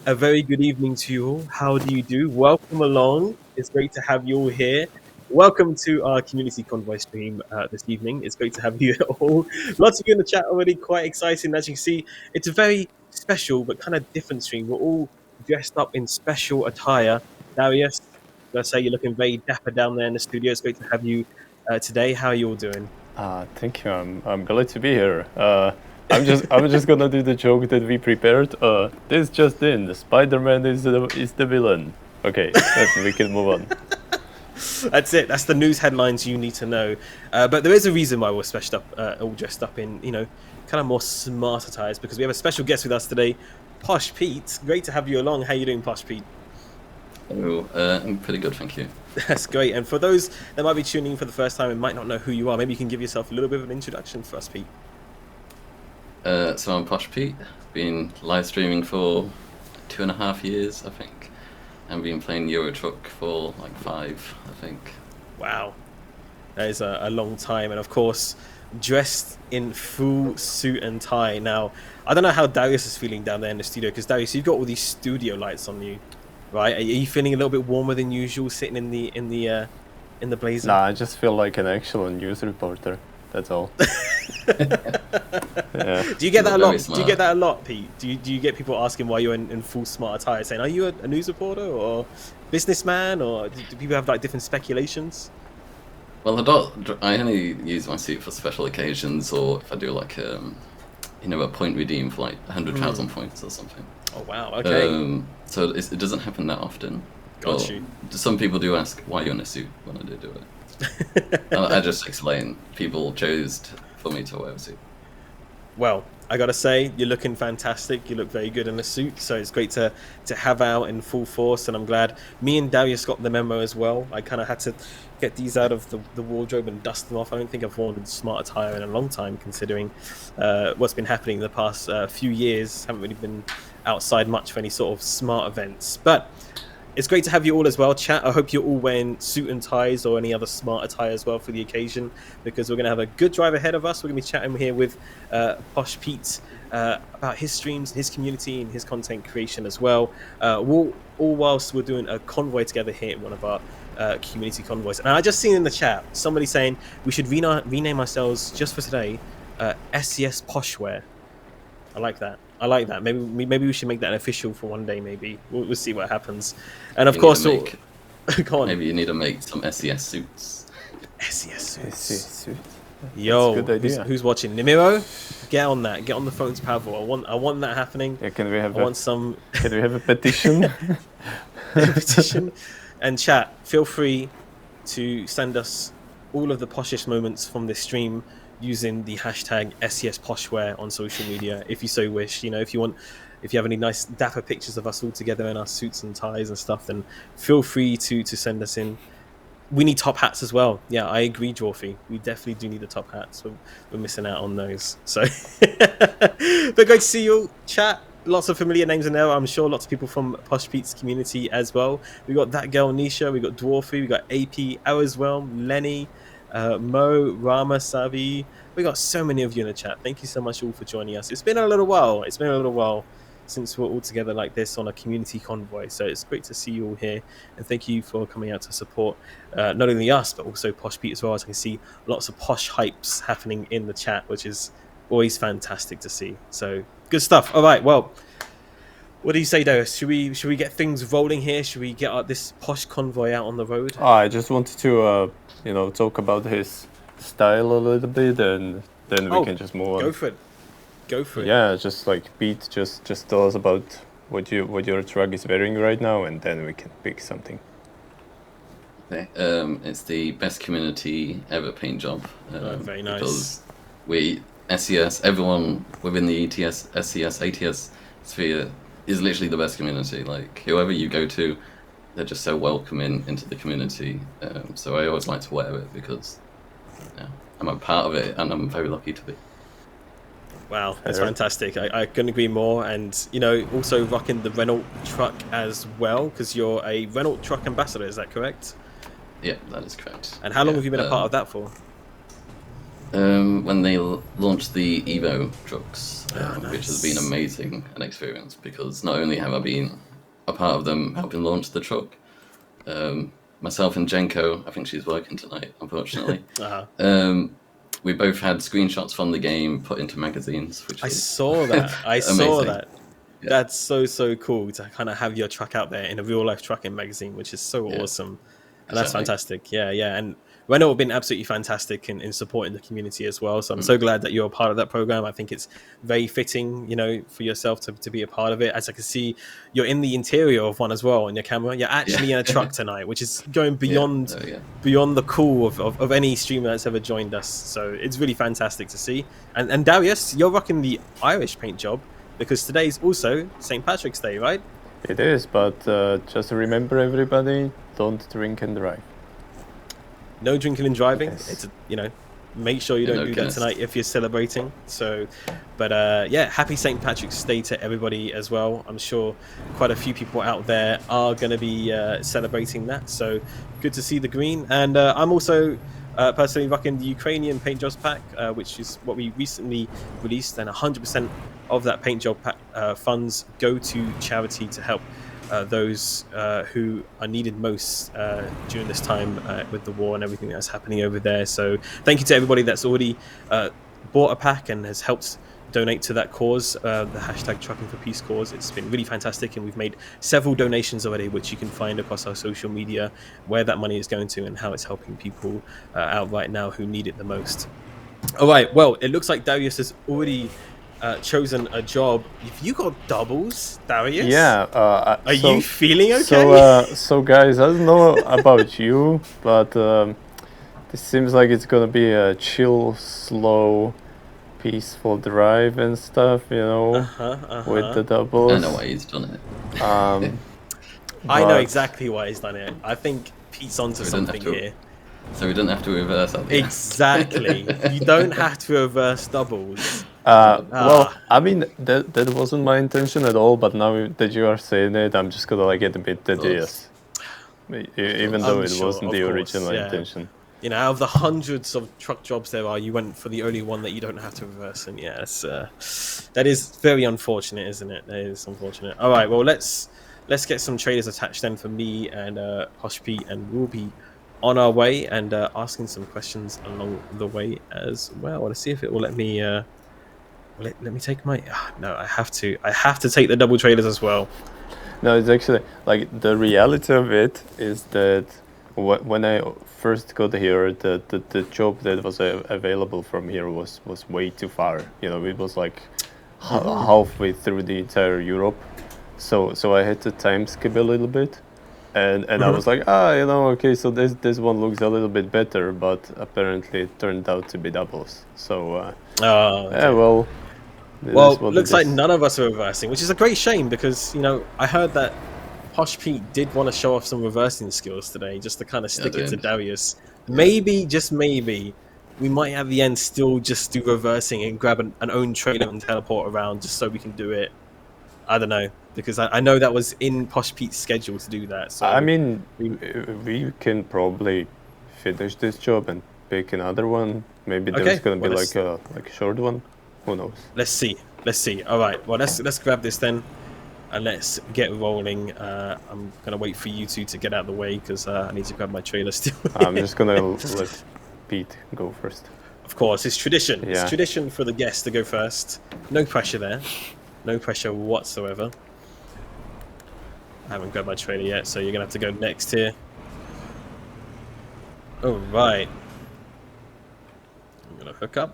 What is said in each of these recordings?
A very good evening to you all. How do you do? Welcome along. It's great to have you all here. Welcome to our community convoy stream this evening. It's great to have you all. Lots of you in the chat already, quite exciting. As you can see, it's a very special but kind of different stream. We're all dressed up in special attire. Darius, I say you're looking very dapper down there in the studio. It's great to have you today. How are you all doing? Thank you. I'm glad to be here. I'm just gonna do the joke that we prepared. This just in: Spider-Man is the villain. Okay, we can move on. That's it. That's the news headlines you need to know. But there is a reason why we're splashed up, all dressed up in, kind of more smart attires, because we have a special guest with us today, Posh Pete. Great to have you along. How you doing, Posh Pete? Oh, I'm pretty good, thank you. That's great. And for those that might be tuning in for the first time and might not know who you are, maybe you can give yourself a little bit of an introduction for us, Pete. So I'm Posh Pete. Been live streaming for 2.5 years, I think. And been playing Euro Truck for like 5, I think. Wow. That is a long time. And of course, dressed in full suit and tie. Now, I don't know how Darius is feeling down there in the studio, because Darius, you've got all these studio lights on you, right? Are you feeling a little bit warmer than usual sitting in the blazer? Nah, I just feel like an actual news reporter. That's all. Yeah. Do you get that a lot? Smart. Do you get that a lot, Pete? Do you get people asking why you're in full smart attire, saying, "Are you a news reporter or businessman?" Or do people have like different speculations? Well, I only use my suit for special occasions, or if I do like a point redeem for like 100,000 points or something. Oh wow! Okay. So it doesn't happen that often. Got you. Some people do ask why you're in a suit when I do it. I just explain. People chose for me to wear a suit. Well, I gotta say, you're looking fantastic. You look very good in the suit, so it's great to have out in full force. And I'm glad me and Darius got the memo as well. I kind of had to get these out of the wardrobe and dust them off. I don't think I've worn smart attire in a long time, considering what's been happening the past few years. Haven't really been outside much for any sort of smart events, but it's great to have you all as well, chat. I hope you're all wearing suit and ties or any other smart attire as well for the occasion, because we're going to have a good drive ahead of us. We're going to be chatting here with Posh Pete about his streams, his community, and his content creation as well. All whilst we're doing a convoy together here in one of our community convoys. And I just seen in the chat somebody saying we should rename ourselves just for today SCS Poshwear. I like that. Maybe we should make that official for one day. Maybe we'll see what happens. And of course, go on. Maybe you need to make some SES suits. SES suits. Suit. Yo, who's watching? Nimiro, get on that. Get on the phones, Pavel. I want that happening. Yeah, can we have a petition? A petition. And chat, feel free to send us all of the poshish moments from this stream using the hashtag SES Poshwear on social media, if you so wish. If you have any nice dapper pictures of us all together in our suits and ties and stuff, then feel free to send us in. We need top hats as well. Yeah, I agree, Dwarfy. We definitely do need the top hats. We're missing out on those. So, but great to see you all. Chat, lots of familiar names in there. I'm sure lots of people from Posh Pete's community as well. We got that girl Nisha. We got Dwarfy. We got AP, Ao as well. Lenny. Mo, Rama, Savi. We got so many of you in the chat. Thank you so much all for joining us. It's been a little while since we're all together like this on a community convoy, so it's great to see you all here, and thank you for coming out to support not only us but also Posh Pete as well. As I can see lots of posh hypes happening in the chat, which is always fantastic to see. So good stuff. All right, well, what do you say, Darius? Should we get things rolling here? Should we get this posh convoy out on the road? I just wanted to talk about his style a little bit, and then we can just move on. Go for it. Yeah, just like Pete, just tell us about what your truck is wearing right now, and then we can pick something. Okay. It's the best community ever paint job. Very nice. Because SES, everyone within the ETS, SCS, ATS sphere is literally the best community. Like, whoever you go to, they're just so welcoming into the community. So I always like to wear it because I'm a part of it, and I'm very lucky to be. Wow, that's fantastic. I couldn't agree more. And, also rocking the Renault truck as well, because you're a Renault truck ambassador, is that correct? Yeah, that is correct. And how long have you been a part of that for? When they launched the Evo trucks, which has been Nice. amazing an experience because not only have I been a part of them helping launch the truck, myself and Jenko, I think she's working tonight, unfortunately. We both had screenshots from the game put into magazines, which I was saw that. I saw amazing. that. Yeah. That's so cool to kind of have your truck out there in a real life trucking magazine, which is so Yeah, awesome. And that's exactly. fantastic. Yeah. And Renault have been absolutely fantastic in supporting the community as well. So I'm so glad that you're a part of that program. I think it's very fitting, for yourself to be a part of it. As I can see, you're in the interior of one as well on your camera. You're actually in a truck tonight, which is going beyond the cool of any streamer that's ever joined us. So it's really fantastic to see. And Darius, you're rocking the Irish paint job because today's also St. Patrick's Day, right? It is, but just remember, everybody, don't drink and drive. No drinking and driving. Yes. It's make sure you don't do that tonight if you're celebrating. So, but happy St. Patrick's Day to everybody as well. I'm sure quite a few people out there are going to be celebrating that. So good to see the green. And I'm also personally rocking the Ukrainian paint jobs pack, which is what we recently released, and 100% of that paint job pack funds go to charity to help those who are needed most during this time with the war and everything that's happening over there. So thank you to everybody that's already bought a pack and has helped donate to that cause, the hashtag Trucking for Peace cause. It's been really fantastic, and we've made several donations already, which you can find across our social media, where that money is going to and how it's helping people out right now who need it the most. All right, well, it looks like Darius has already chosen a job. If you got doubles, Darius, are you feeling okay? So guys, I don't know about you, but this seems like it's gonna be a chill, slow, peaceful drive and stuff, with the doubles. I know why he's done it. I know exactly why he's done it. I think Pete's onto something here. So we don't have to reverse at the end. Exactly. You don't have to reverse doubles. Well, I mean, that wasn't my intention at all, but now that you are saying it, I'm just gonna get a bit tedious. Even though it wasn't the original intention. Out of the hundreds of truck jobs there are, you went for the only one that you don't have to reverse, and that is very unfortunate, isn't it? That is unfortunate. All right, well, let's get some trailers attached then for me and Posh Pete, and we'll be on our way and asking some questions along the way as well. Let's see if it will let me let me take my no, I have to take the double trailers as well. No, it's actually like the reality of it is that when I first got here, the job that was available from here was way too far. It was like halfway through the entire Europe, so I had to time skip a little bit, and I was like, okay, so this one looks a little bit better, but apparently it turned out to be doubles. So okay. Well, looks like none of us are reversing, which is a great shame because I heard that Posh Pete did want to show off some reversing skills today, just to kind of stick it to Darius. Maybe, just maybe, we might at the end still just do reversing and grab an own trailer and teleport around just so we can do it. I don't know, because I know that was in Posh Pete's schedule to do that. So I mean, we can probably finish this job and pick another one. Maybe there's gonna be like a short one. Who knows? Let's see. All right. Well, let's grab this then, and let's get rolling. I'm gonna wait for you two to get out of the way because I need to grab my trailer still. I'm just gonna let Pete go first. Of course, it's tradition. Yeah. It's tradition for the guest to go first. No pressure there. No pressure whatsoever. I haven't grabbed my trailer yet, so you're gonna have to go next here. All right. I'm gonna hook up.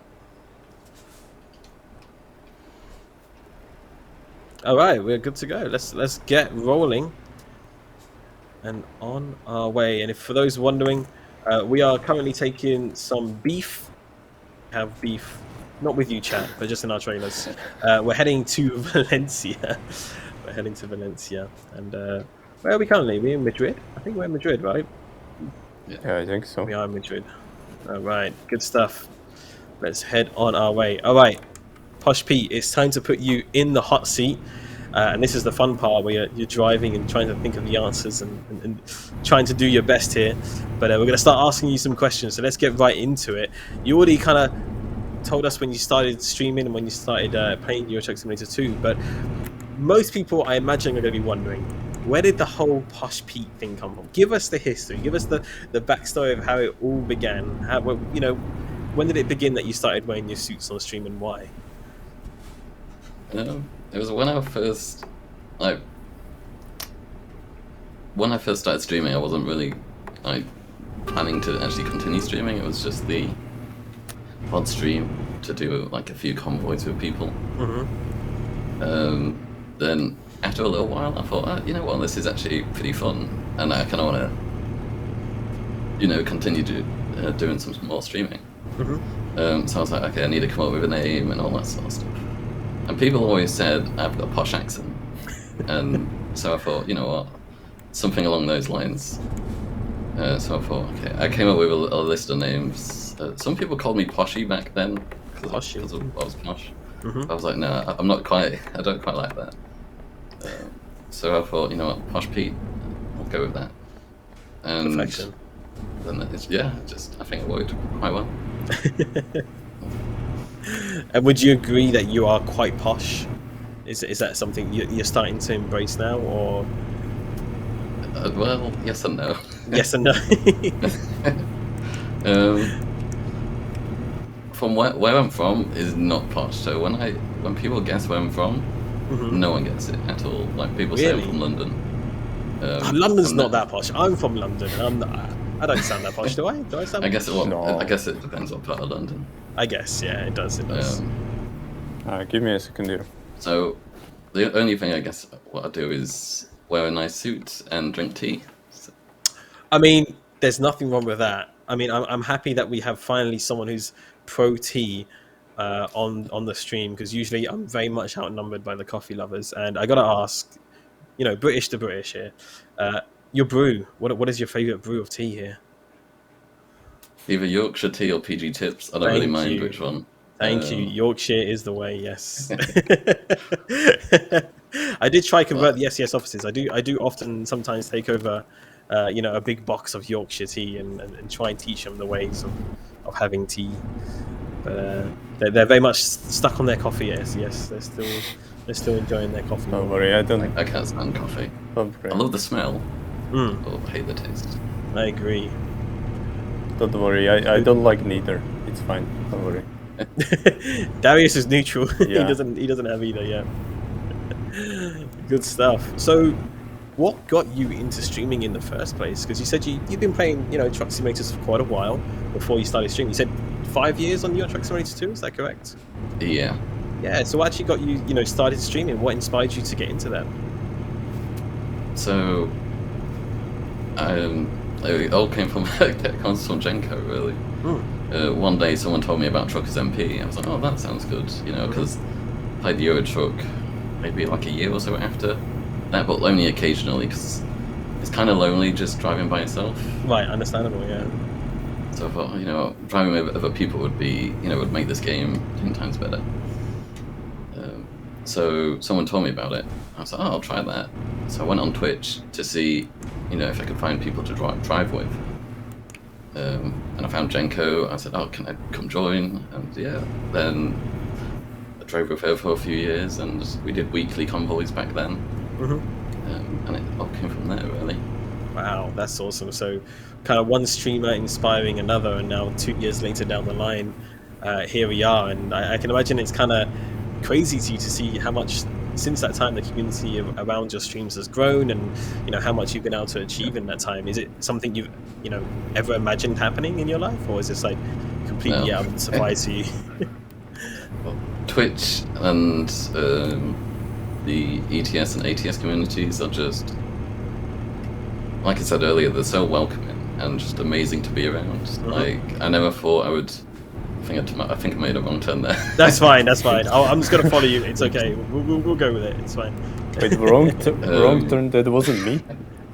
All right, we're good to go. Let's get rolling and on our way. And if for those wondering, we are currently taking some beef. Have beef, not with you, chat, but just in our trailers. We're heading to Valencia. And where are we currently? We're in Madrid. I think we're in Madrid, right? Yeah, I think so. We are in Madrid. All right, good stuff. Let's head on our way. All right. Posh Pete, it's time to put you in the hot seat and this is the fun part where you're driving and trying to think of the answers and trying to do your best here. But we're going to start asking you some questions, so let's get right into it. You already kind of told us when you started streaming and when you started playing Euro Truck Simulator 2, but most people, I imagine, are going to be wondering, where did the whole Posh Pete thing come from? Give us the history. Give us the backstory of how it all began. How, you know, when did it begin that you started wearing your suits on stream, and why? It was when I first started streaming. I wasn't really planning to actually continue streaming. It was just the odd stream to do like a few convoys with people. Then after a little while, I thought, you know what, this is actually pretty fun, and I kind of want to, you know, continue doing some more streaming. So I was like, okay, I need to come up with a name and all that sort of stuff. And people always said I've got a posh accent, and so I thought, you know what, something along those lines. So I thought, okay, I came up with a list of names. Some people called me Poshy back then because I was posh. I was like, no, I'm not quite. I don't quite like that. So I thought, you know what, Posh Pete, I'll go with that. And Perfection. then I think it worked quite well. And would you agree that you are quite posh? Is that something you're starting to embrace now, or? Well, yes and no. Yes and no. From where I'm from is not posh. So when people guess where I'm from, no one gets it at all. Like people say I'm from London. London's not that posh. I'm from London, and I don't sound that posh, do I? Do I sound? I guess No. I guess it depends what part of London. I guess, yeah, it does. It does. Give me a second here. So the only thing I guess what I do is wear a nice suit and drink tea. So, I mean, there's nothing wrong with that. I mean, I'm happy that we have finally someone who's pro tea on the stream, because usually I'm very much outnumbered by the coffee lovers. And I gotta ask, you know, British to British here, your brew. What is your favorite brew of tea here? either Yorkshire tea or PG Tips. I don't really mind which one. Thank you. Yorkshire is the way. Yes. I did try convert the SES offices. I do often sometimes take over, you know, a big box of Yorkshire tea and try and teach them the ways of having tea. But they're very much stuck on their coffee at SES. They're still enjoying their coffee. Don't worry, I can't stand coffee. Don't worry. I love the smell. But I hate the taste. I agree. Don't worry, I don't like neither. It's fine. Don't worry. Darius is neutral. Yeah. He doesn't have either yet. Good stuff. So, what got you into streaming in the first place? Because you said you've been playing, you know, Truck Simulators for quite a while before you started streaming. You said 5 years on Euro Truck Simulator 2. Is that correct? Yeah. Yeah. So, what actually got you, you know, started streaming? What inspired you to get into that? So, it all came from Genko, really. One day someone told me about Truckers MP. I was like, oh, that sounds good, you know, because I played the Euro Truck maybe like a year or so after that, but only occasionally, because it's kind of lonely just driving by yourself. Right, understandable, yeah. So I thought, you know, driving with other people would make this game 10 times better. So someone told me about it. I was like, oh, I'll try that. So I went on Twitch to see, you know, if I could find people to drive with. And I found Genko. I said, oh, can I come join? And yeah, then I drove with her for a few years, and we did weekly convoys back then. And it all came from there, really. Wow, that's awesome. So kind of one streamer inspiring another, and now 2 years later down the line, here we are. And I can imagine it's kind of crazy to you to see how much since that time the community around your streams has grown, and you know how much you've been able to achieve in that time. Is it something you've ever imagined happening in your life, or is this like completely out of the surprise to you? Well, Twitch and the ETS and ATS communities are just, like I said earlier, they're so welcoming and just amazing to be around. Like I never thought I would. I think I made a wrong turn there. That's fine. I'm just gonna follow you. It's okay. We'll go with it. It's fine. Wait, wrong turn. That wasn't me.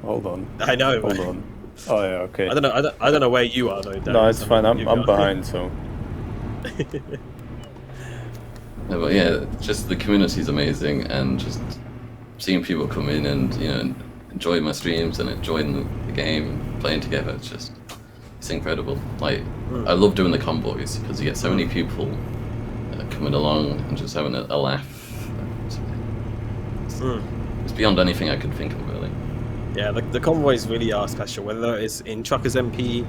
Hold on. I know. Hold on. Oh yeah, okay. I don't know where you are though. Darius. No, it's fine. I'm behind, so. No, but yeah, just the community's amazing, and just seeing people come in and enjoy my streams and enjoying the game, playing together, it's incredible. Like I love doing the convoys because you get so many people coming along and just having a laugh. It's beyond anything I could think of, really. Yeah, the convoys really are special, whether it's in Truckers MP,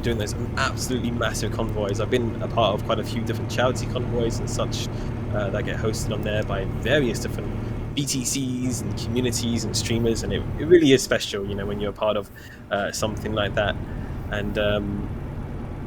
doing those absolutely massive convoys. I've been a part of quite a few different charity convoys and such that get hosted on there by various different BTCs and communities and streamers, and it really is special, when you're a part of something like that. And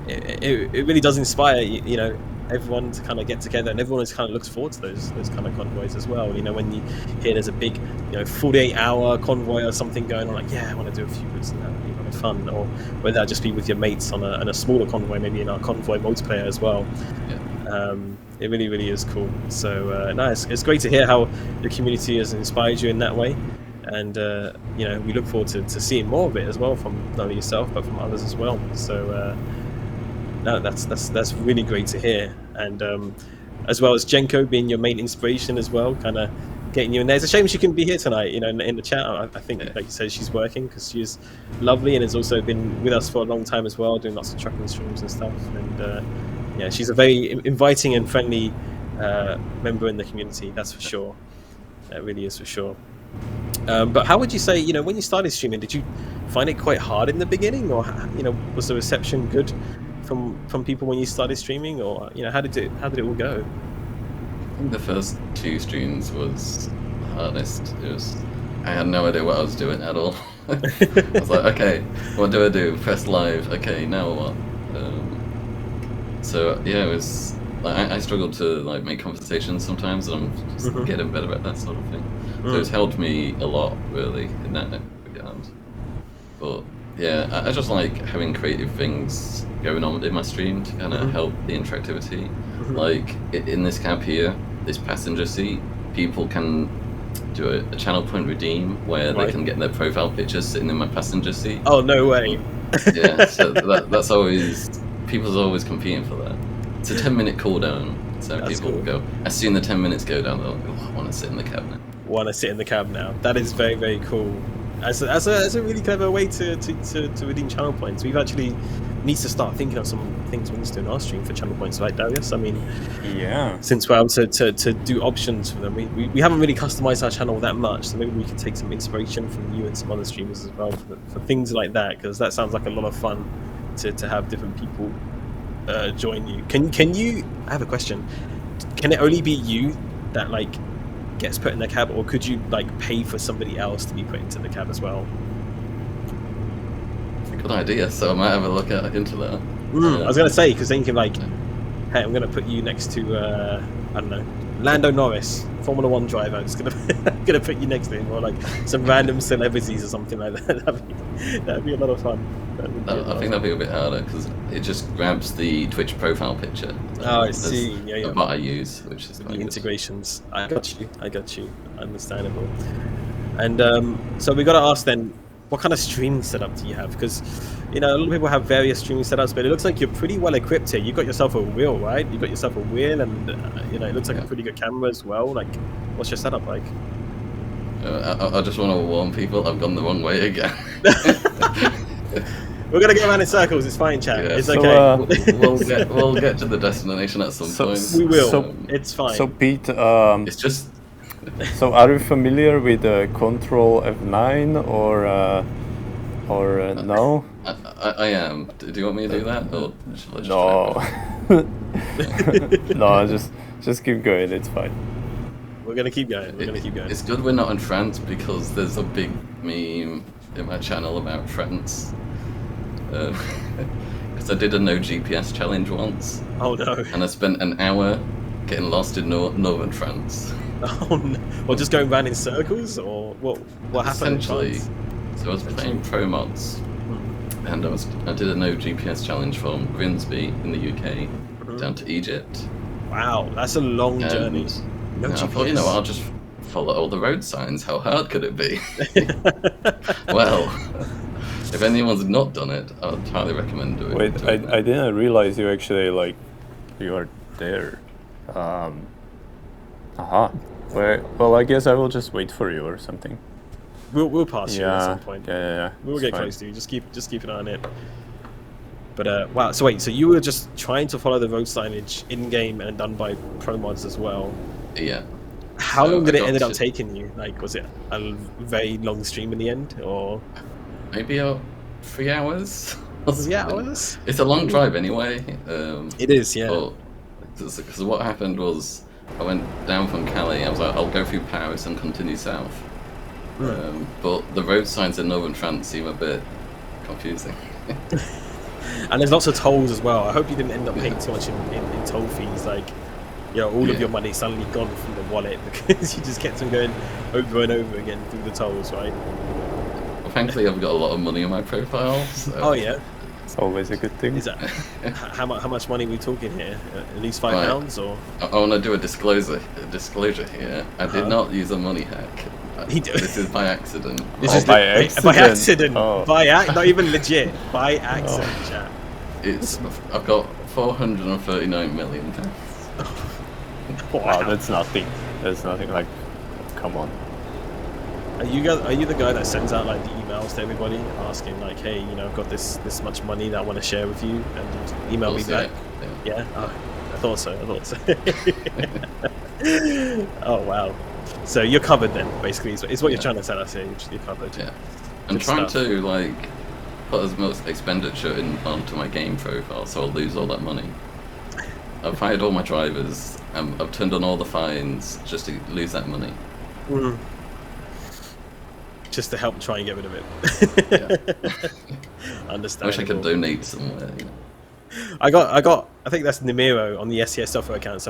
it really does inspire, everyone to kind of get together, and everyone kind of looks forward to those kind of convoys as well. When you hear there's a big 48-hour convoy or something going on, like, yeah, I want to do a few bits and that would be a lot of fun. Or whether that just be with your mates on a smaller convoy, maybe in our convoy multiplayer as well. It really is cool. So it's great to hear how the community has inspired you in that way, and we look forward to seeing more of it as well, from not only yourself but from others as well. So no, that's really great to hear. And as well as Jenko being your main inspiration as well, kind of getting you in there. It's a shame she couldn't be here tonight, in the chat. I think, like you said, she's working because she's lovely and has also been with us for a long time as well, doing lots of trucking streams and stuff. And she's a very inviting and friendly member in the community, that's for sure. That really is for sure. But how would you say, when you started streaming, did you find it quite hard in the beginning, or was the reception good from people when you started streaming, or how did it all go? I think the first 2 streams was the hardest. I had no idea what I was doing at all. I was like, okay, what do I do? Press live. Okay, now what? So yeah, it was like I struggled to like make conversations sometimes, and I'm just getting better at that sort of thing. So it's helped me a lot, really, in that regard. But yeah, I just like having creative things going on in my stream to kind of help the interactivity. Like in this cab here, this passenger seat, people can do a channel point redeem where they can get their profile pictures sitting in my passenger seat. Oh, no way. Yeah, so that's always, people's always competing for that. It's a 10-minute cooldown, so that's people will go, as soon as the 10 minutes go down, they'll go, oh, I want to sit in the cab now. Want to sit in the cab now. That is very, very cool. As a really clever way to redeem channel points. We've actually need to start thinking of some things we need to do in our stream for channel points, right, Darius? I mean, yeah. Since we're able to do options for them, we haven't really customized our channel that much, so maybe we can take some inspiration from you and some other streamers as well for things like that, because that sounds like a lot of fun to have different people join you. Can you? I have a question. Can it only be you that like gets put in the cab, or could you like pay for somebody else to be put into the cab as well? Good idea, so I might have a look into that. I was going to say, because then you can like, hey, I'm going to put you next to, I don't know, Lando Norris, Formula 1 driver. I'm just going to put you next to him, or like some random celebrities or something like that. That'd be a lot of fun. I think that'd be a bit harder, because it just grabs the Twitch profile picture. Oh, I see. Yeah. What I use, which is the integrations. I got you. Understandable. And so we got to ask then, what kind of streaming setup do you have? Because, a lot of people have various streaming setups, but it looks like you're pretty well equipped here. You got yourself a wheel, right? You got yourself a wheel, and it looks like a pretty good camera as well. Like, what's your setup like? I just want to warn people, I've gone the wrong way again. We're gonna go around in circles. It's fine, chat. Yeah, it's okay. We'll get to the destination at some point. We will. It's fine. So Pete, it's just. So are you familiar with Control F9 or no? I am. Do you want me to do that? Or shall I just No, just keep going. It's fine. We're gonna keep going. It's good we're not in France, because there's a big meme in my channel about France. Because I did a no GPS challenge once. Oh no! And I spent an hour getting lost in northern France. Oh no! Or just going around in circles, or what happened? Essentially, so I was playing pro mods, and I did a no GPS challenge from Grimsby in the UK down to Egypt. Wow, that's a long journey. No GPS. I thought, I'll just follow all the road signs. How hard could it be? Well, if anyone's not done it, I'd highly recommend doing it. Wait, I didn't realize you actually you are there. Well, I guess I will just wait for you or something. We'll pass you at some point. Yeah. We'll it's get fine. close to you. Just keep an eye on it. But wow. So wait. So you were just trying to follow the road signage in game and done by pro mods as well. Yeah. How So long did I it got ended up to- taking you? Like, was it a very long stream in the end, or Maybe 3 hours. 3 hours? It's a long drive anyway. It is, yeah. Because what happened was I went down from Cali. I was like, I'll go through Paris and continue south. But the road signs in Northern France seem a bit confusing. And there's lots of tolls as well. I hope you didn't end up paying too much in toll fees. Like, all of your money suddenly gone from the wallet because you just kept on going over and over again through the tolls, right? Well, thankfully, I've got a lot of money on my profile. So Oh yeah. It's always a good thing. Is that how much money are we talking here? At least £5 or? I want to do a disclosure here. I did not use a money hack. This is by accident. This is by By accident. Oh. Not even legit. By accident, chat. I've got 439 million pounds. Wow, that's nothing. That's nothing. Like, come on. Are you the guy that sends out like the emails to everybody asking like, hey, I've got this much money that I want to share with you, and email me back? Yeah. Oh, I thought so. Oh wow. So you're covered then, basically. Is what you're trying to tell us here. You're covered. Yeah. I'm trying to like put as much expenditure in onto my game profile, so I'll lose all that money. I've fired all my drivers. I've turned on all the fines just to lose that money. Just to help try and get rid of it. Yeah. Understand. I wish I could donate somewhere. I think that's Nimiro on the SCS software account.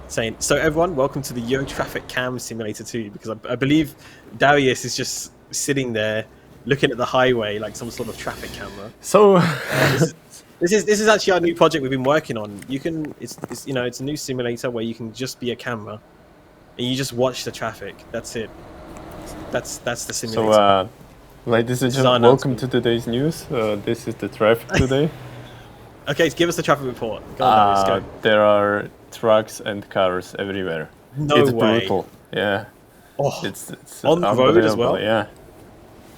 Saying, so everyone, welcome to the Euro Traffic Cam Simulator 2, because I believe Darius is just sitting there looking at the highway like some sort of traffic camera. So this is actually our new project we've been working on. It's a new simulator where you can just be a camera and you just watch the traffic. That's it. That's the simulator. So, ladies and This is our gentlemen, welcome announcement. to today's news. This is the traffic today. Okay, give us the traffic report. Go on, Darius, go. There are trucks and cars everywhere. No It's way. brutal. Yeah. Oh, It's on the road as unbelievable, well? Yeah.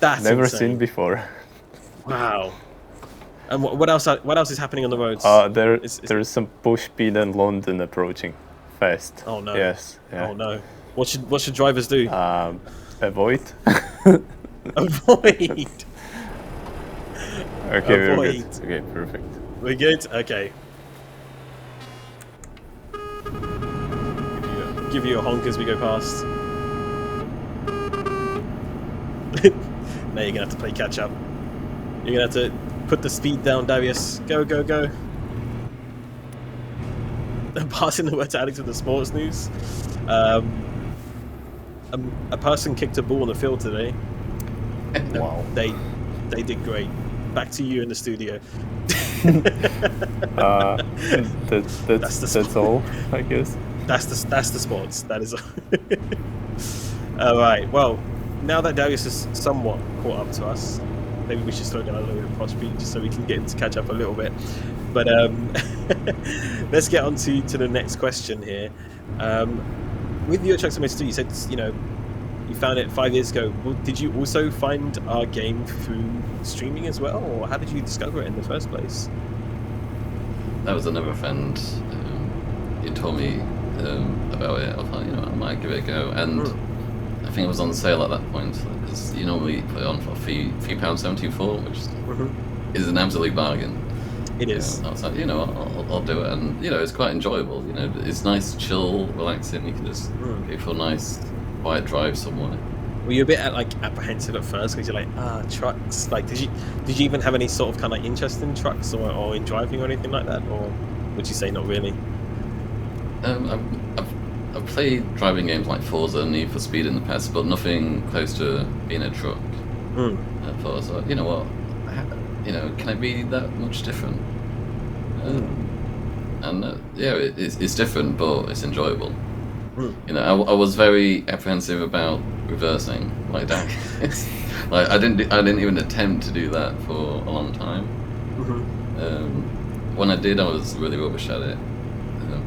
that's Never insane. seen before. Wow. And what else? What else is happening on the roads? There's some Posh Pete and London approaching fast. Oh no. Yes. Yeah. Oh no. What should drivers do? Avoid. Avoid. Okay, we're Avoid. good. Okay, perfect. We're good. Okay. Give you a honk as we go past. Now you're gonna have to play catch up. You're gonna have to put the speed down, Darius. Go, go, go. Passing the word to Alex with the sports news. A person kicked a ball on the field today. Wow. They did great. Back to you in the studio. That's all, I guess. That's the sports. That is all right. Well, now that Darius is somewhat caught up to us, maybe we should slow down a little bit of Posh Pete just so we can get him to catch up a little bit. But let's get on to the next question here. With your Truck Simulator 2, you said you found it 5 years ago. Well, did you also find our game through streaming as well, or how did you discover it in the first place? That was another friend. He told me about it. I thought, I might give it a go, and I think it was on sale at that point because you normally put it on for £3.74, which is an absolute bargain. It is. I was like, I'll do it, and it's quite enjoyable. It's nice, chill, relaxing. You can just go for a nice, quiet drive somewhere. Were you a bit apprehensive at first because you're like, trucks? Like, did you even have any sort of kind of interest in trucks or in driving or anything like that, or would you say not really? I've played driving games like Forza and Need for Speed in the past, but nothing close to being a truck. I thought, so, you know what? Can I be that much different? And it's different, but it's enjoyable. I was very apprehensive about reversing like that. Like I didn't even attempt to do that for a long time. When I did, I was really rubbish at it.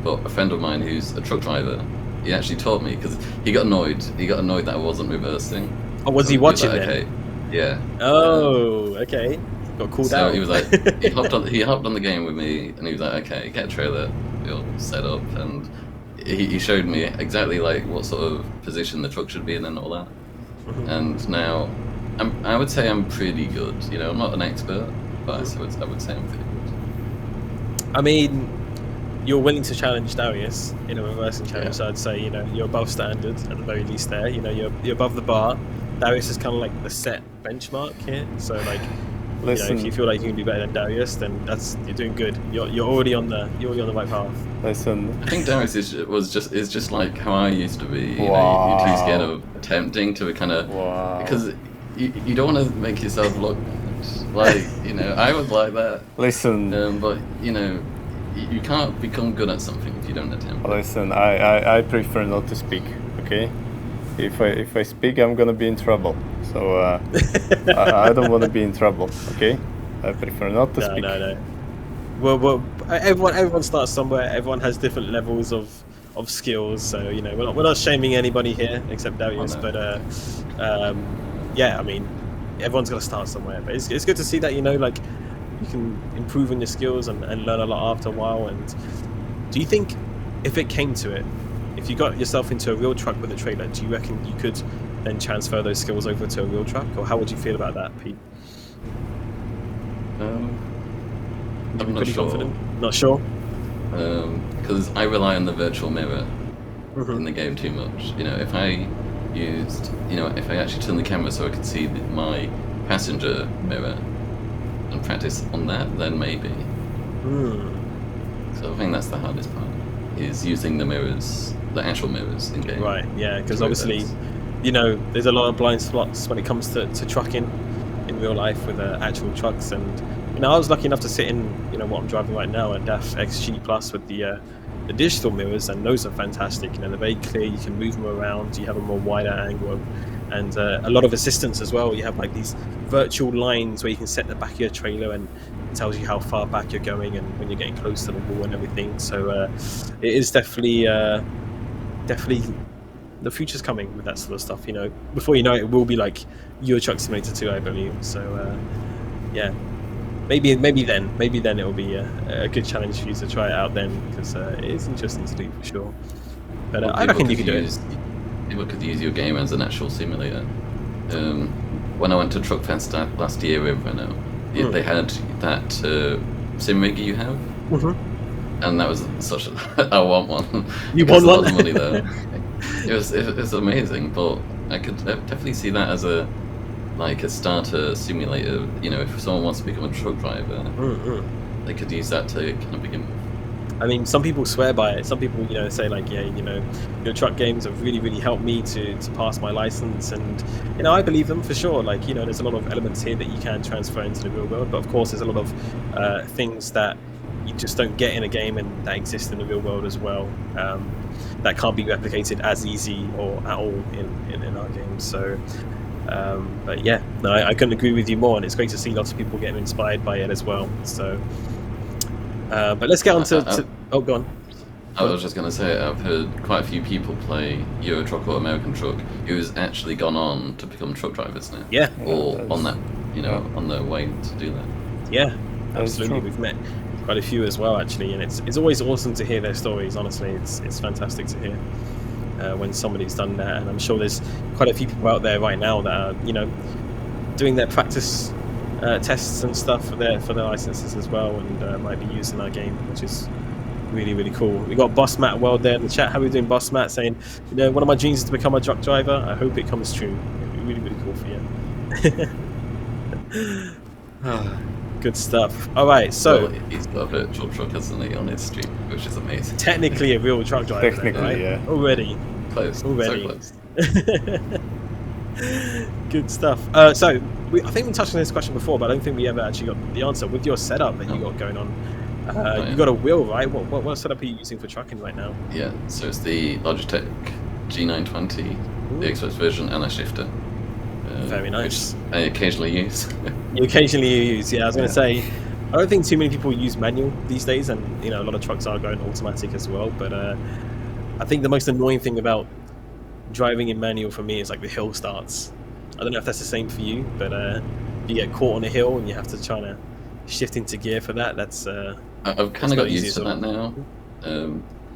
But a friend of mine who's a truck driver he actually taught me because he got annoyed. He got annoyed that I wasn't reversing. Oh, was So he watching like, then? okay, yeah. Oh, okay. Got called So out. he was like, he hopped on the game with me, and he was like, okay, get a trailer, we'll set up, and he showed me exactly like what sort of position the truck should be in and all that. And now, I would say I'm pretty good. You know, I'm not an expert, but I would say I'm pretty good. I mean, you're willing to challenge Darius in a reversing challenge, so I'd say, you know, you're above standard at the very least there. You know, you're above the bar. Darius is kind of like the set benchmark here, so like, Listen, you know, if you feel like you can do better than Darius, then you're doing good. You're already on the right path. listen. I think Darius is just like how I used to be. You know, Wow. you're too scared of attempting to kind of because you don't want to make yourself look like, you know, I was like that. Listen. But you know, you can't become good at something if you don't attempt. Listen, I prefer not to speak. Okay, if I speak, I'm gonna be in trouble. So I don't want to be in trouble. Okay, I prefer not to speak. No. Well, everyone starts somewhere. Everyone has different levels of skills. So, you know, we're not shaming anybody here except Darius. no. But yeah, I mean, everyone's got to start somewhere. But it's good to see that, you know, like, you can improve on your skills and learn a lot after a while. And do you think if it came to it, if you got yourself into a real truck with a trailer, do you reckon you could then transfer those skills over to a real truck? Or how would you feel about that, Pete? I'm not sure. Confident? Not sure? Because I rely on the virtual mirror in the game too much. You know, if I actually turned the camera so I could see my passenger mirror and practice on that, then maybe. So I think that's the hardest part, is using the mirrors, the actual mirrors in game. Right, yeah, because obviously, you know, there's a lot of blind spots when it comes to trucking in real life with actual trucks. And, you know, I was lucky enough to sit in, you know, what I'm driving right now, a DAF XG Plus with the digital mirrors, and those are fantastic. You know, they're very clear, you can move them around, you have a more wider angle, and a lot of assistance as well. You have like these virtual lines where you can set the back of your trailer, and it tells you how far back you're going and when you're getting close to the wall and everything. So it is definitely the future's coming with that sort of stuff. You know, before you know it, it will be like Euro Truck Simulator 2, I believe. So yeah, maybe then it will be a good challenge for you to try it out then, because it is interesting to do for sure. But I reckon you could do it. People could use your game as an actual simulator. When I went to Truck Fest last year with Renault, they had that sim rig you have, and that was such a I want one. You want a lot one? of money there. It was amazing, but I could definitely see that as a starter simulator. You know, if someone wants to become a truck driver, they could use that to kind of begin with. I mean, some people swear by it. Some people, you know, say like, yeah, you know, your truck games have really helped me to pass my license, and you know, I believe them for sure. Like, you know, there's a lot of elements here that you can transfer into the real world, but of course, there's a lot of things that you just don't get in a game and that exist in the real world as well. That can't be replicated as easy or at all in our games. So, but yeah, no, I couldn't agree with you more, and it's great to see lots of people getting inspired by it as well. So. But let's get on to oh, go on. I was just going to say, I've heard quite a few people play Euro Truck or American Truck who's actually gone on to become truck drivers now. Yeah. Or on that, you know, on their way to do that. Yeah, absolutely. We've met quite a few as well, actually, and it's always awesome to hear their stories. Honestly, it's fantastic to hear when somebody's done that, and I'm sure there's quite a few people out there right now that are, you know, doing their practice tests and stuff for their licenses as well, and might be using our game, which is really cool. We got Boss Matt World there in the chat. How are we doing, Boss Matt? Saying, you know, one of my dreams is to become a truck driver. I hope it comes true. It'd be really cool for you. Good stuff. All right, so well, he's got a virtual truck, hasn't he, on his stream, which is amazing. Technically a real truck driver. Technically, right? yeah. Already. Close. Already. So close. Good stuff. So I think we touched on this question before, but I don't think we ever actually got the answer. With your setup that you got going on, you got a wheel, right? What setup are you using for trucking right now? Yeah, so it's the Logitech G920, the Express version, and a shifter. Very nice. Which I occasionally use. You occasionally use, yeah. I was going to say, I don't think too many people use manual these days, and you know, a lot of trucks are going automatic as well. But I think the most annoying thing about driving in manual for me is like the hill starts. I don't know if that's the same for you, but you get caught on a hill and you have to try to shift into gear for that. That's I've kind of got used to that now,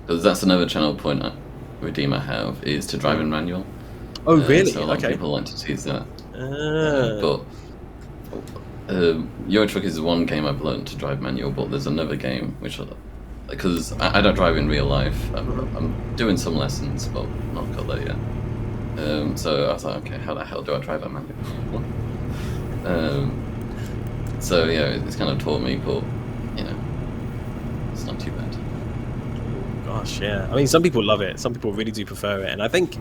because that's another channel point Redeemer have is to drive in manual. Oh really? So a lot of people like to tease that. But Euro Truck is one game I've learned to drive manual, but there's another game which, because I don't drive in real life, I'm doing some lessons, but not got there yet. So I was like, okay, how the hell do I drive a manual? So yeah, it's kind of taught me, but you know, it's not too bad. Gosh, yeah. I mean, some people love it. Some people really do prefer it, and I think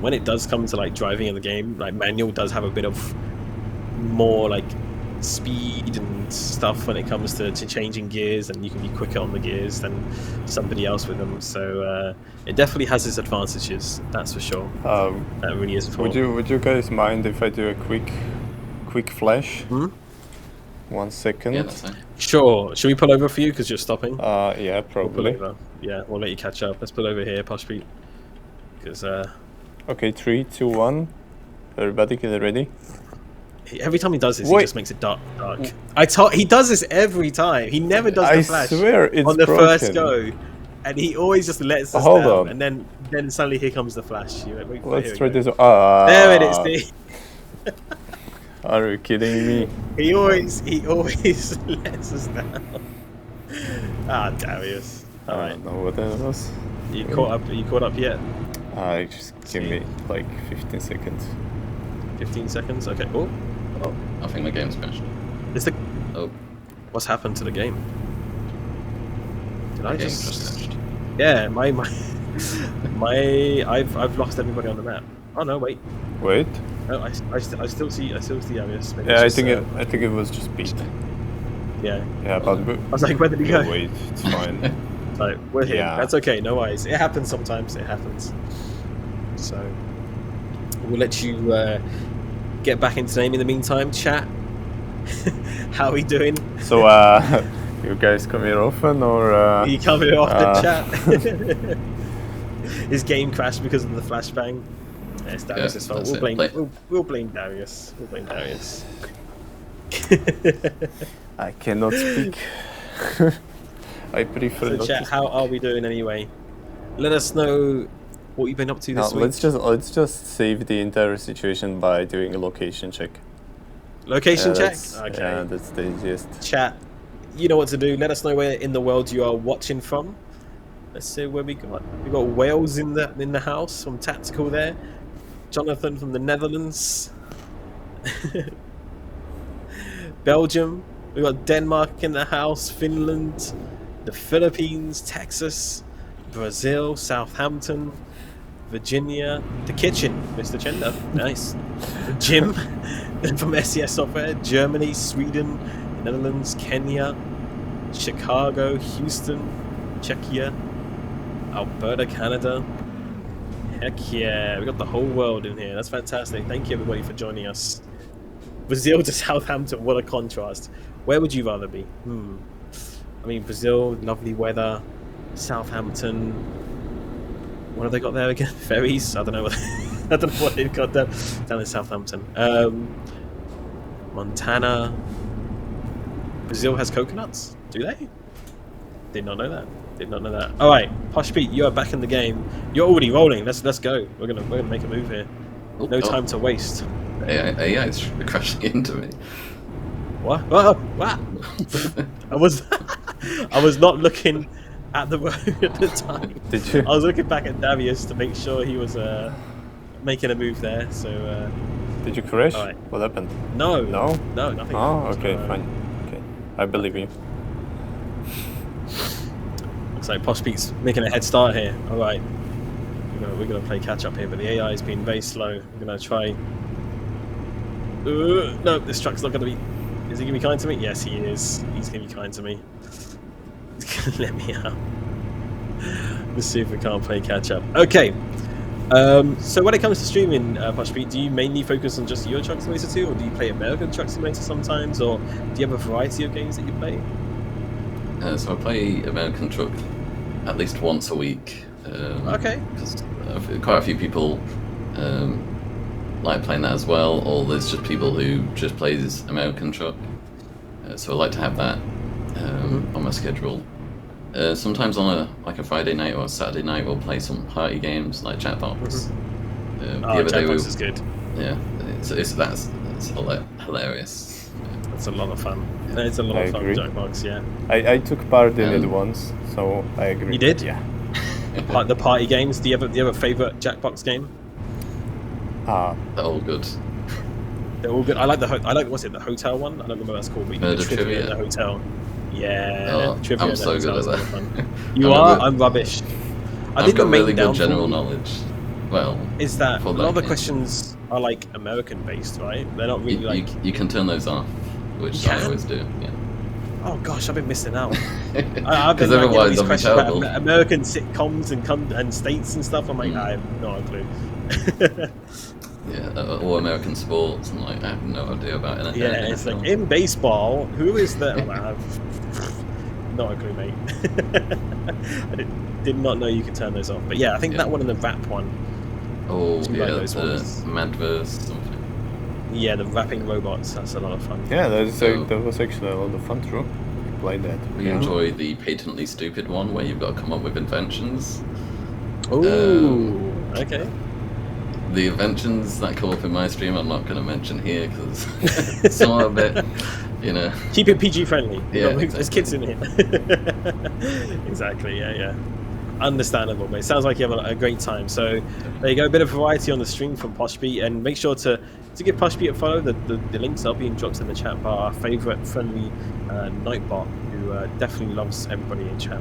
when it does come to like driving in the game, like manual does have a bit of more like speed and stuff when it comes to changing gears, and you can be quicker on the gears than somebody else with them. So it definitely has its advantages, that's for sure. That really is. Would you guys mind if I do a quick flash? 1 second. Yeah, that's fine. Sure. Should we pull over for you because you're stopping? Yeah, probably. Yeah, we'll let you catch up. Let's pull over here, Posh Pete. Because okay, 3, 2, 1. Everybody get ready. Every time he does this, he just makes it dark. He does this every time. He never does the flash. I swear it's on the broken. First go, and he always just lets us Hold down. on. And then suddenly here comes the flash. Let's try this. There it is. See? Are you kidding me? He always lets us down. Darius. All right. I don't know what that was. You caught up? Are you caught up yet? Just give me like 15 seconds. 15 seconds. Okay. Oh, I think the game's crashed. is the Oh, what's happened to the game? Did I the game just? just crashed. Yeah, I've lost everybody on the map. Oh no, wait. Wait. No, I still see Darius. Maybe Yeah, it's I just, think it was just Pete. Yeah. Yeah, but I was like, where did he go? wait, it's fine. So we're here. Yeah. That's okay. No worries. It happens sometimes. It happens. So we'll let you get back into the game. In the meantime, chat. How are we doing? So, you guys come here often, or? Are you coming off the chat? His game crashed because of the flashbang. Yeah, it's Darius' fault. We'll blame Darius. We'll blame Darius. I cannot speak. I prefer So not chat, to how are we doing anyway? Let us know what you've been up to this week. Let's just save the entire situation by doing a location check. Location check? Okay. Yeah, that's the easiest. Chat, you know what to do. Let us know where in the world you are watching from. Let's see where we got. We got Wales in the house from Tactical there. Jonathan from the Netherlands. Belgium. We got Denmark in the house. Finland, the Philippines, Texas, Brazil, Southampton, Virginia, the kitchen, Mr. Chender. Nice. Jim from SES Software. Germany, Sweden, Netherlands, Kenya, Chicago, Houston, Czechia, Alberta, Canada. Heck yeah, we got the whole world in here. That's fantastic. Thank you everybody for joining us. Brazil to Southampton, what a contrast. Where would you rather be? I mean, Brazil, lovely weather. Southampton, what have they got there again? Ferries? I don't know what I don't know what they've got down in Southampton. Montana. Brazil has coconuts? Do they? Did not know that. Did not know that. All right, Posh Pete, you are back in the game. You're already rolling. Let's go. We're gonna make a move here. No time to waste. AI is crashing into me. What? What? I was not looking at the road at the time. Did you? I was looking back at Darius to make sure he was making a move there. So. Did you crash? All right. What happened? No, nothing. Oh, okay, fine. Okay, I believe you. Looks like Posh Pete's making a head start here. All right, we're gonna play catch up here, but the AI has been very slow. We're gonna try. No, this truck's not gonna be. Is he gonna be kind to me? Yes, he is. He's gonna be kind to me. He's gonna let me out. Let's see if we can't play catch up. Okay. So when it comes to streaming, Posh Pete, do you mainly focus on just Euro Truck Simulator 2, or do you play American Truck Simulator sometimes, or do you have a variety of games that you play? So I play American Truck at least once a week. Okay. Because quite a few people like playing that as well, or there's just people who just plays American truck. So I like to have that on my schedule. Sometimes on a Friday night or a Saturday night, we'll play some party games like Jackbox. The other day Jackbox is good. Yeah, that's hilarious. It's a lot of fun. It's a lot of fun, Jackbox, yeah. I took part in it once, so I agree. You did? Yeah. The party games. Do you have a favorite Jackbox game? They're all good. They're all good. I like what's it, the hotel one? I don't remember what that's called. But The trivia in the hotel. Yeah, Oh, trivia. I'm so good at that. Fun. You are. I'm rubbish. I think I've got the main really good downfall general knowledge. Well, is that a lot of the game. questions are like American based, right? They're not really you can turn those off, which I always do. Yeah. Oh gosh, I've been missing out. Because otherwise, these I'll be questions terrible. about American sitcoms and states and stuff. I'm like, I have no clue. Yeah, or American sports, and like I have no idea about anything. Yeah, it's like in baseball, who is the? Not a clue, mate. I did not know you could turn those off. But yeah, I think that one and the rap one. Oh Seems yeah, like those the ones. Madverse something. Yeah, the rapping robots. That's a lot of fun. Yeah, that was actually a lot of fun too. We played that. We enjoy the patently stupid one where you've got to come up with inventions. Oh, okay. The inventions that come up in my stream, I'm not going to mention here because some are a bit, Keep it PG friendly. Yeah, There's kids in here. Exactly. Yeah. Understandable, mate. Sounds like you have a great time. So there you go, a bit of variety on the stream from Posh Pete, and make sure to give Posh Pete a follow. The links are being dropped in the chat bar. Our favourite friendly Nightbot who definitely loves everybody in chat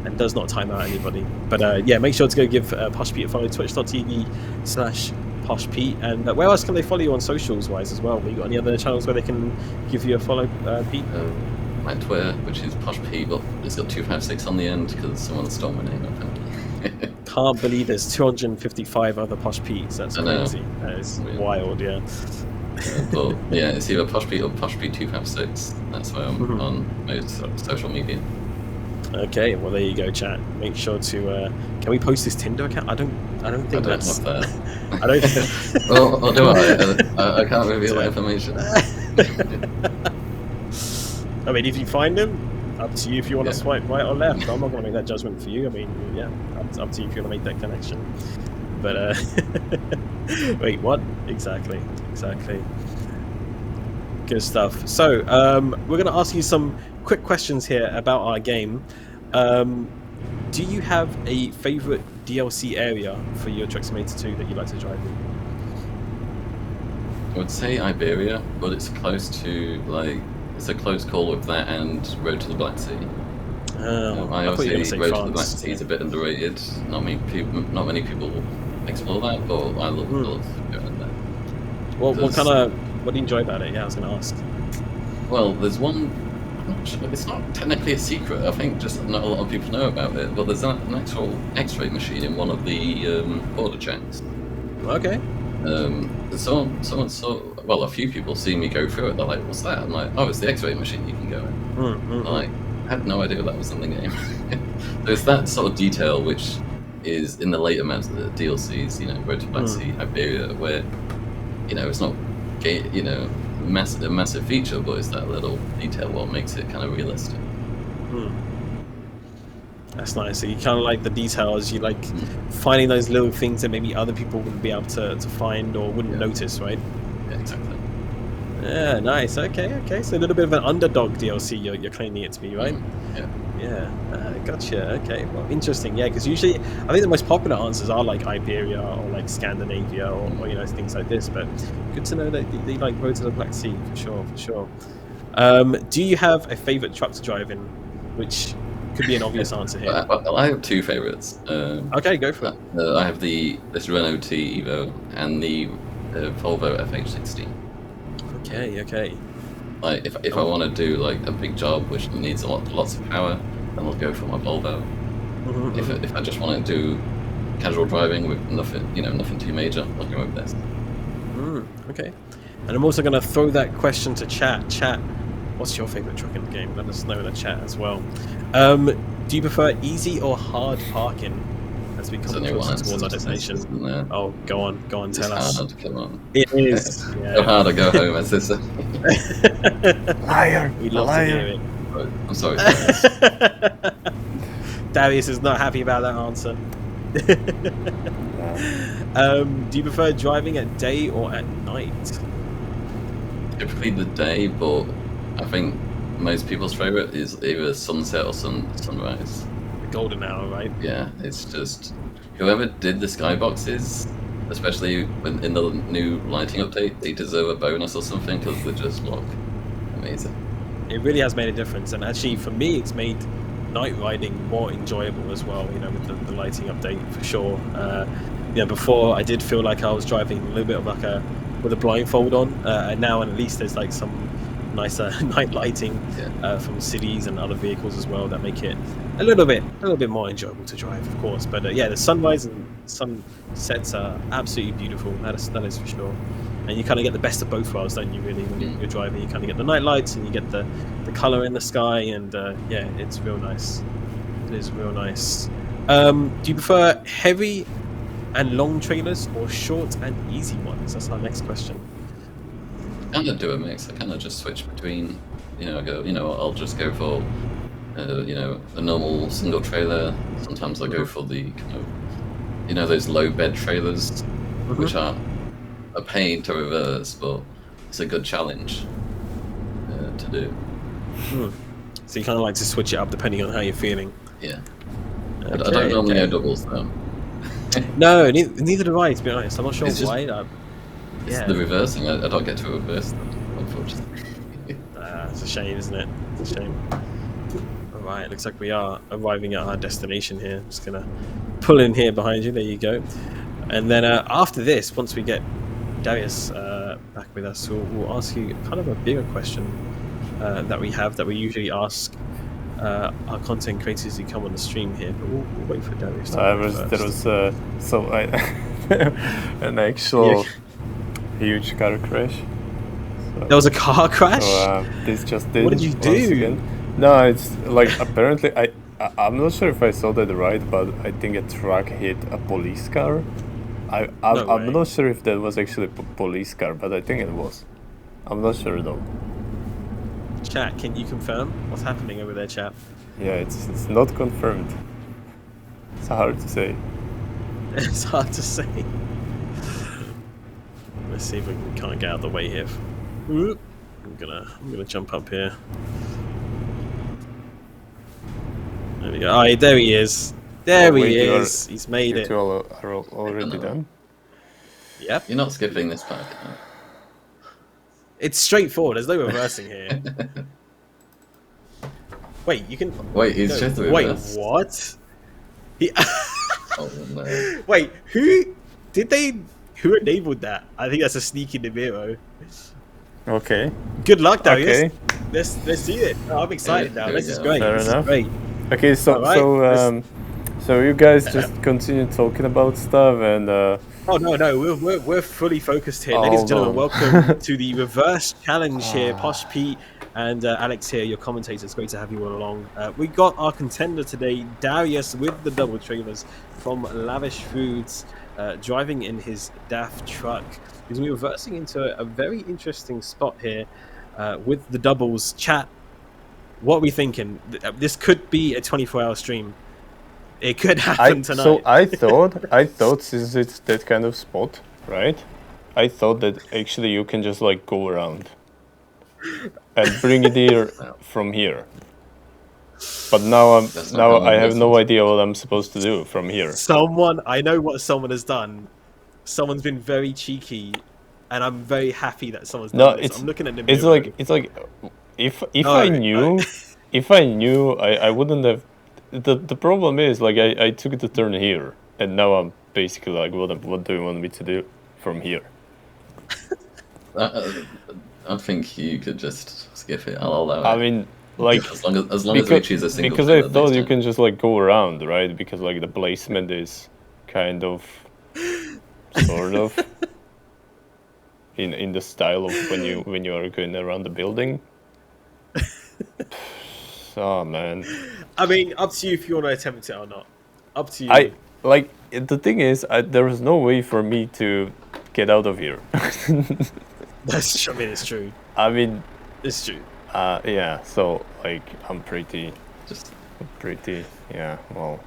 and does not time out anybody. But yeah, make sure to go give Posh Pete a follow. Twitch.tv/PoshPete. And where else can they follow you on socials wise as well? Have you got any other channels where they can give you a follow, Pete? My Twitter, which is PoshPete, but it's got 256 on the end because someone stole my name apparently. Can't believe there's 255 other Posh Petes. That's crazy. That is wild, yeah. But yeah, it's either PoshPete or PoshPete256. That's where I'm on most social media. Okay, well there you go, chat. Make sure to. Can we post this Tinder account? I don't think that's. Have that. I don't. Well, I'll do it. I can't reveal that information. I mean, if you find him, up to you if you want to swipe right or left. I'm not going to make that judgment for you. I mean, yeah, up to you if you want to make that connection. But wait, what? Exactly. Good stuff. So we're going to ask you some quick questions here about our game. Do you have a favorite DLC area for your Truck Simulator 2 that you like to drive in? I would say Iberia, but it's close to it's a close call with that and Road to the Black Sea. I obviously Road to the Black Sea is a bit underrated. Not many people explore that, but I love going there. Well, what do you enjoy about it? Yeah, I was going to ask. Well, there's one. I'm not sure, it's not technically a secret. I think just not a lot of people know about it. But there's an actual X-ray machine in one of the border checks. Okay. Someone saw. Well, a few people see me go through it. They're like, "What's that?" I'm like, "Oh, it's the X-ray machine you can go in." Like, I had no idea that was in the game. There's that sort of detail which is in the later maps, the DLCs, Road to Black Sea, Iberia, where it's not, a massive feature, but it's that little detail what makes it kind of realistic. That's nice. So you kind of like the details. You like finding those little things that maybe other people wouldn't be able to find or wouldn't notice, right? Yeah, exactly. Yeah, nice. Okay. So a little bit of an underdog DLC you're claiming it to be, right? Yeah. Gotcha. Okay. Well, interesting. Yeah, because usually I think the most popular answers are like Iberia or like Scandinavia or things like this. But good to know that they like Road to the Black Sea for sure. Do you have a favorite truck to drive in, which could be an obvious answer here? I have two favorites. Okay, go for it. I have this Renault T Evo and the Volvo FH60. Okay. Like if I want to do like a big job which needs lots of power, then I'll go for my Volvo. If I just want to do casual driving with nothing too major, I'll go with this. Okay. And I'm also going to throw that question to chat. Chat, what's your favorite truck in the game? Let us know in the chat as well. Do you prefer easy or hard parking? as we There's come only one closer answer towards our to this, destination. isn't there? Oh, go on, It's tell us. hard, come on. It is. Go Yeah. hard or go home, as they say. Liar! We'd love liar. to hear it. I'm sorry, Darius. Darius is not happy about that answer. Do you prefer driving at day or at night? Typically the day, but I think most people's favorite is either sunset or sunrise. The golden hour, right? Yeah, it's just whoever did the skyboxes, especially in the new lighting update, they deserve a bonus or something because they just look amazing. It really has made a difference, and actually for me it's made night riding more enjoyable as well, you know, with the lighting update for sure. Before I did feel like I was driving a little bit of like with a blindfold on, and now at least there's like some nicer night lighting from cities and other vehicles as well that make it a little bit more enjoyable to drive, of course. But the sunrise and sunsets are absolutely beautiful. That is for sure. And you kind of get the best of both worlds, don't you? Really, when you're driving, you kind of get the night lights and you get the color in the sky, and it's real nice. It is real nice. Do you prefer heavy and long trailers or short and easy ones? That's our next question. I kind of do a mix. I kind of just switch between, I'll just go for, a normal single trailer. Sometimes I go for the kind of, those low bed trailers, which are a pain to reverse, but it's a good challenge to do. So you kind of like to switch it up depending on how you're feeling. Yeah. Okay, I don't normally go doubles though. No, neither do I, to be honest. I'm not sure It's just- why. It's the reversing. I don't get to reverse them, unfortunately. It's a shame, isn't it? It's a shame. Alright, looks like we are arriving at our destination here. I'm just going to pull in here behind you. There you go. And then after this, once we get Darius back with us, we'll ask you kind of a bigger question that we usually ask our content creators who come on the stream here. But we'll wait for Darius to an actual huge car crash. So, there was a car crash? This just did. What did you do? Again. No, it's like apparently I'm not sure if I saw that right, but I think a truck hit a police car. I'm not sure if that was actually a police car, but I think it was. I'm not sure though. Chat, can you confirm what's happening over there, chat? Yeah, it's not confirmed. It's hard to say. It's hard to say. Let's see if we can kind of get out of the way here. I'm gonna jump up here. There we go. Oh, there he is. There he is. He's made it. You all are already done? Yep. You're not skipping this part. No? It's straightforward. There's no reversing here. Wait, you can. Wait, he's just the reverse. Wait, what? Oh no. Wait, who enabled that? I think that's a sneaky Nibiru. Okay. Good luck, Darius. Okay. Let's see it. Oh, I'm excited now. This is great. Fair This enough. is great. Okay, so you guys just continue talking about stuff and. Oh no, we're fully focused here, ladies and gentlemen. Welcome to the reverse challenge here. Posh Pete and Alex here, your commentators. It's great to have you all along. We got our contender today, Darius, with the double trailers from Lavish Foods, driving in his DAF truck. He's going to be reversing into a very interesting spot here with the doubles. Chat, what are we thinking? This could be a 24-hour stream. It could happen tonight. So I thought since it's that kind of spot, right? I thought that actually you can just like go around and bring it here from here. But now I have no idea what I'm supposed to do from here. I know what someone has done. Someone's been very cheeky, and I'm very happy that someone's done this. I'm looking at the It's like if I knew I wouldn't have. The problem is like I took the turn here, and now I'm basically like, what do you want me to do from here? I think you could just skip it. I'll allow it. I mean, like as long as we choose a single. Because I thought you can just like go around, right? Because like the placement is kind of, sort of, in the style of when you are going around the building. Oh man. I mean, up to you if you want to attempt it or not. Up to you. like the thing is, there is no way for me to get out of here. That's true. I mean, it's true. I mean, It's true. yeah. So like, I'm pretty, Just yeah. Well,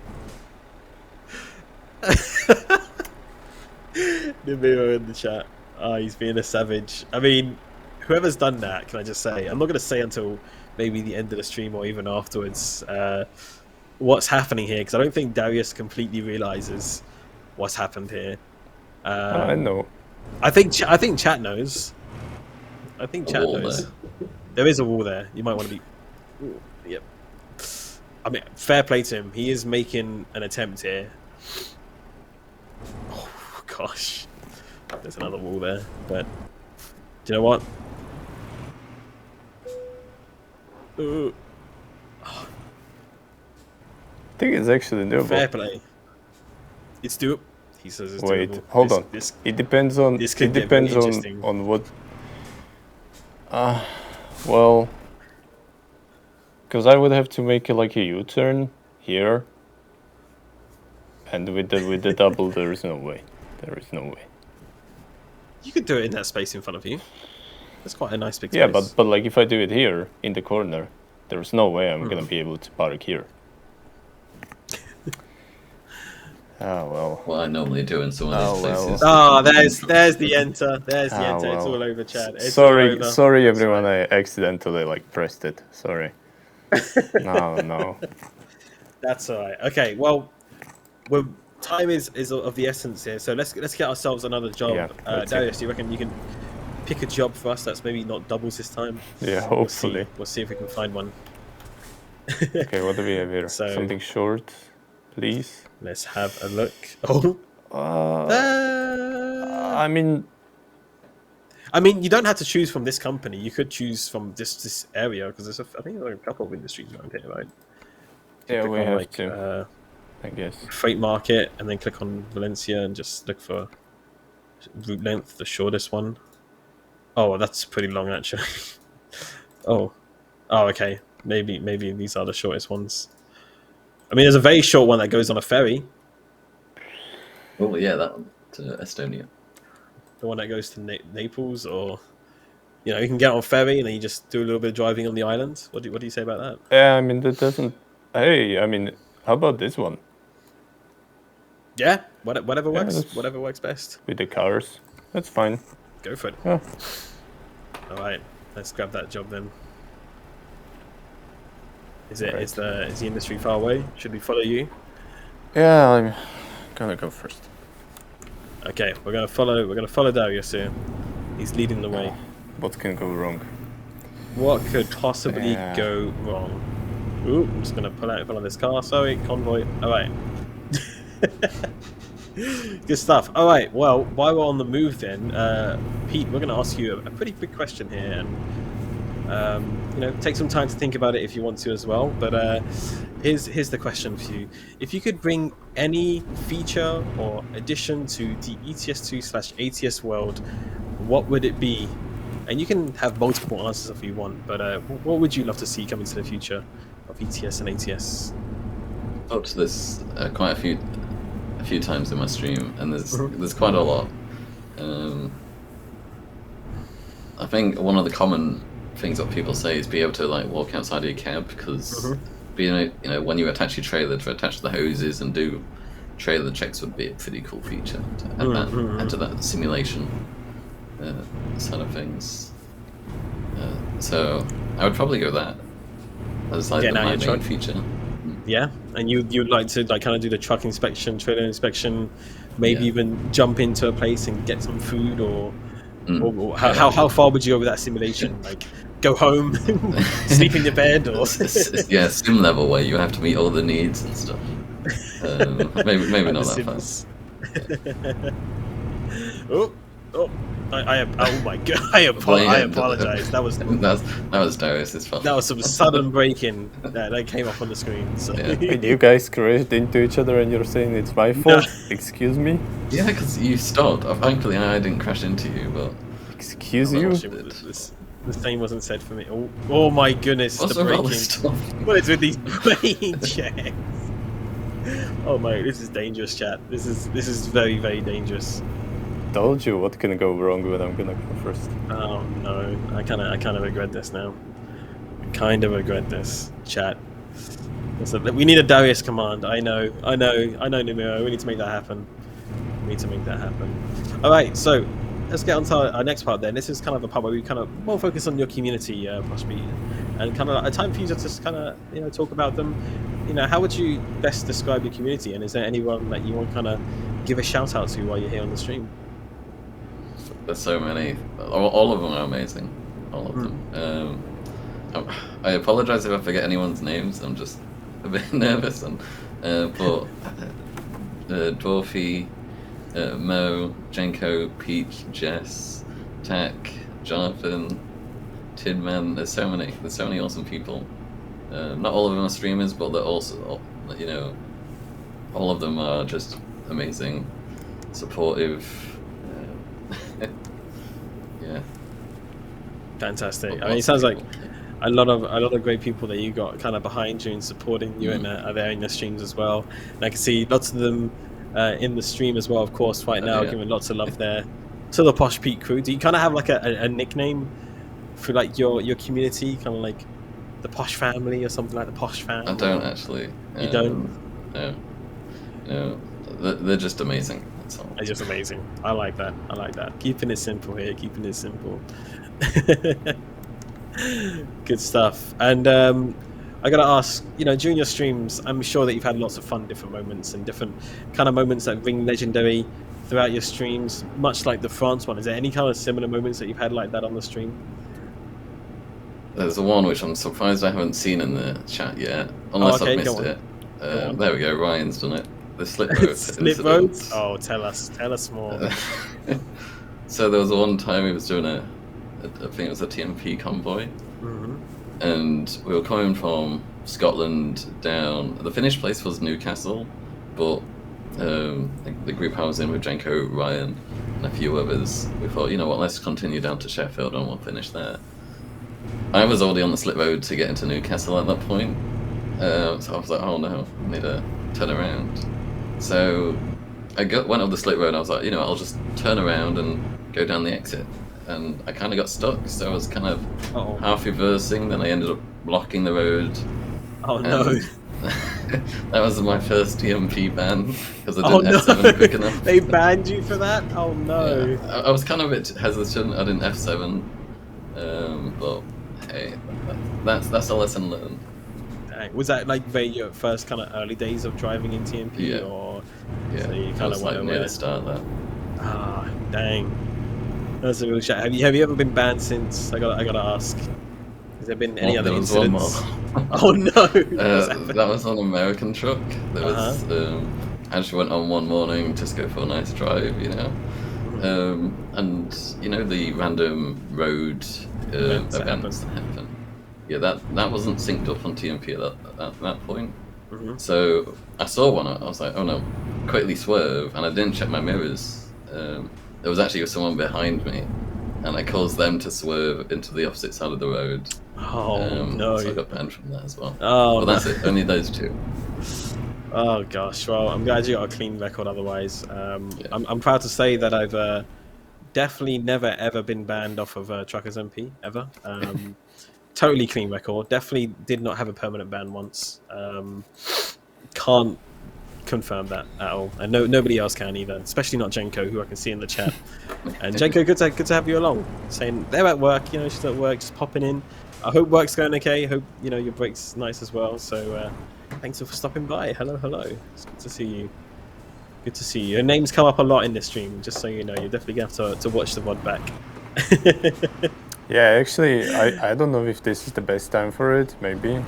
The Miro in the chat. Oh, he's being a savage. I mean, whoever's done that, can I just say? I'm not going to say until maybe the end of the stream or even afterwards what's happening here, because I don't think Darius completely realizes what's happened here. I know. I think chat knows. I think chat wall knows. there. There is a wall there. You might want to be. Ooh, yep. I mean, fair play to him. He is making an attempt here. Oh gosh, there's another wall there. But do you know what? Ooh. I think it's actually doable. Fair play. It's doable. He says it's Wait, doable. hold on. This, It depends on. this It could get depends very interesting. on what. Well, because I would have to make like a U-turn here, and with the double, there is no way. There is no way. You could do it in that space in front of you. That's quite a nice big space. Yeah, but like if I do it here in the corner, there's no way I'm gonna be able to park here. Oh well. What I normally do in some of these places. Oh, there's the enter. There's the Oh, enter. It's well. all over, Chad. It's all Sorry, over. sorry everyone. I accidentally like pressed it. Sorry. No. That's all right. Okay, well, time is of the essence here. So let's get ourselves another job. Yeah, let's see. Darius, do you reckon you can pick a job for us that's maybe not doubles this time? Yeah, hopefully. We'll see if we can find one. Okay, what do we have here? So- Something short, please. Let's have a look. Oh. I mean, You don't have to choose from this company. You could choose from this area because I think there are a couple of industries around here, right? yeah, Click we on, have to. I guess. Freight market, and then click on Valencia and just look for route length, the shortest one. Oh, that's pretty long actually. oh, okay. Maybe these are the shortest ones. I mean, there's a very short one that goes on a ferry. Oh yeah, that one to Estonia. The one that goes to Naples, or you can get on a ferry and then you just do a little bit of driving on the island. What do you say about that? Yeah, I mean that doesn't. Hey, I mean, how about this one Yeah, whatever works. that's- Whatever works best. with the cars? That's fine. Go for it. Yeah. All right, let's grab that job then. Is it? Right. Is the industry far away? Should we follow you? Yeah, I'm gonna go first. Okay, we're gonna follow Darius here. He's leading the way. What can go wrong? What could possibly Yeah. go wrong? Ooh, I'm just gonna pull out this car. Sorry, convoy. All right. Good stuff. All right. Well, while we're on the move, then, Pete, we're gonna ask you a pretty big question here, and take some time to think about it if you want to as well. But here's the question for you: if you could bring any feature or addition to the ETS2/ATS world, what would it be? And you can have multiple answers if you want. But what would you love to see coming to the future of ETS and ATS? Up to this quite a few times in my stream, and there's quite a lot. I think one of the common things that people say is be able to like walk outside of your cab, because being when you attach your trailer to attach the hoses and do trailer checks would be a pretty cool feature to add to that simulation side of things. So I would probably go that as like Getting out my your main truck. feature. Yeah, and you'd like to kind of do the truck inspection, trailer inspection, maybe Yeah. even jump into a place and get some food, or Yeah. how far would you go with that simulation? Like go home, sleep in your bed, or Yeah, sim level where you have to meet all the needs and stuff. Maybe not that fast. oh my god! I apologize. That was Darius's fault. that was some sudden breaking that came up on the screen. So. Yeah. And you guys crashed into each other and you're saying it's my fault? Excuse me? Yeah, because you stopped. Thankfully, I didn't crash into you, but Excuse Oh, you? The same wasn't said for me. Oh my goodness! what's the the braking. roller stop? What is with these brain checks? Oh my, this is dangerous, chat. This is very, very dangerous. Told you what can go wrong when I'm gonna go first. Oh no, I kind of regret this now. I kind of regret this, chat. So we need a Darius command. I know, Numero. We need to make that happen. We need to make that happen. All right, so let's get on to our next part then. This is kind of a part where we kind of more focus on your community, Posh Pete, and kind of a time for you to just kind of talk about them. How would you best describe your community, and is there anyone that you want to kind of give a shout out to while you're here on the stream? There's so many. All of them are amazing. All of them. I apologize if I forget anyone's names. I'm just a bit nervous. But Dwarfy, Mo, Jenko, Peach, Jess, Tak, Jonathan, Tidman. There's so many awesome people. Not all of them are streamers, but they're also, all of them are just amazing, supportive. Yeah. Fantastic. I mean, it sounds like a lot of great people that you got kind of behind you and supporting you, and are there in the streams as well. And I can see lots of them in the stream as well, of course, right now, giving lots of love there to the Posh Pete crew. Do you kind of have like a nickname for like your community, kind of like the Posh family or something like the Posh fam? I don't actually. You don't? No. They're just amazing. That's all. They're just amazing. I like that. Keeping it simple here. Keeping it simple. Good stuff. And I gotta ask, during your streams, I'm sure that you've had lots of fun, different moments and different kind of moments that ring legendary throughout your streams, much like the France one. Is there any kind of similar moments that you've had like that on the stream? There's one which I'm surprised I haven't seen in the chat yet, unless I've missed it. There we go. Ryan's done it. The slip road. Slip roads? Oh, tell us more. So there was one time we was doing I think it was a TMP convoy, and we were coming from Scotland down. The finished place was Newcastle, but the group I was in with Jenko, Ryan, and a few others, we thought, let's continue down to Sheffield and we'll finish there. I was already on the slip road to get into Newcastle at that point, so I was like, oh no, I need to turn around. So I went up the slip road and I was like, I'll just turn around and go down the exit. And I kind of got stuck, so I was kind of half reversing, then I ended up blocking the road. Oh no. That was my first TMP ban, because I didn't F7 quick enough. They banned you for that? Oh no. Yeah, I was kind of a bit hesitant, I didn't F7, but hey, that's a lesson learned. Dang. Was that like your first kind of early days of driving in TMP? Or yeah, so you kind of like near the start there. Ah, dang. That's a real shame. Have you ever been banned since? I gotta ask. Has there been any other incidents? One more. Oh no! That was on an American truck. There was I just went on one morning just go for a nice drive, and the random road events that happen. Yeah, that wasn't synced up on TMP at that point. So I saw one. I was like, oh no! Quickly swerve, and I didn't check my mirrors. There was actually someone behind me, and I caused them to swerve into the opposite side of the road. Oh no! So I got banned from that as well. Oh, well, that's it. Only those two. Oh gosh. Well, I'm glad you got a clean record. Otherwise, I'm proud to say that I've definitely never ever been banned off of Truckers MP ever. Totally clean record. Definitely did not have a permanent ban once. Can't confirm that at all, and nobody else can either, especially not Jenko, who I can see in the chat. And Jenko, good to have you along. Saying they're at work, she's at work, just popping in. I hope work's going okay. Hope your break's nice as well. So thanks for stopping by. Hello. It's good to see you. Good to see you. Your name's come up a lot in this stream, just so you know. You're definitely gonna have to watch the VOD back. Yeah, actually, I don't know if this is the best time for it. Maybe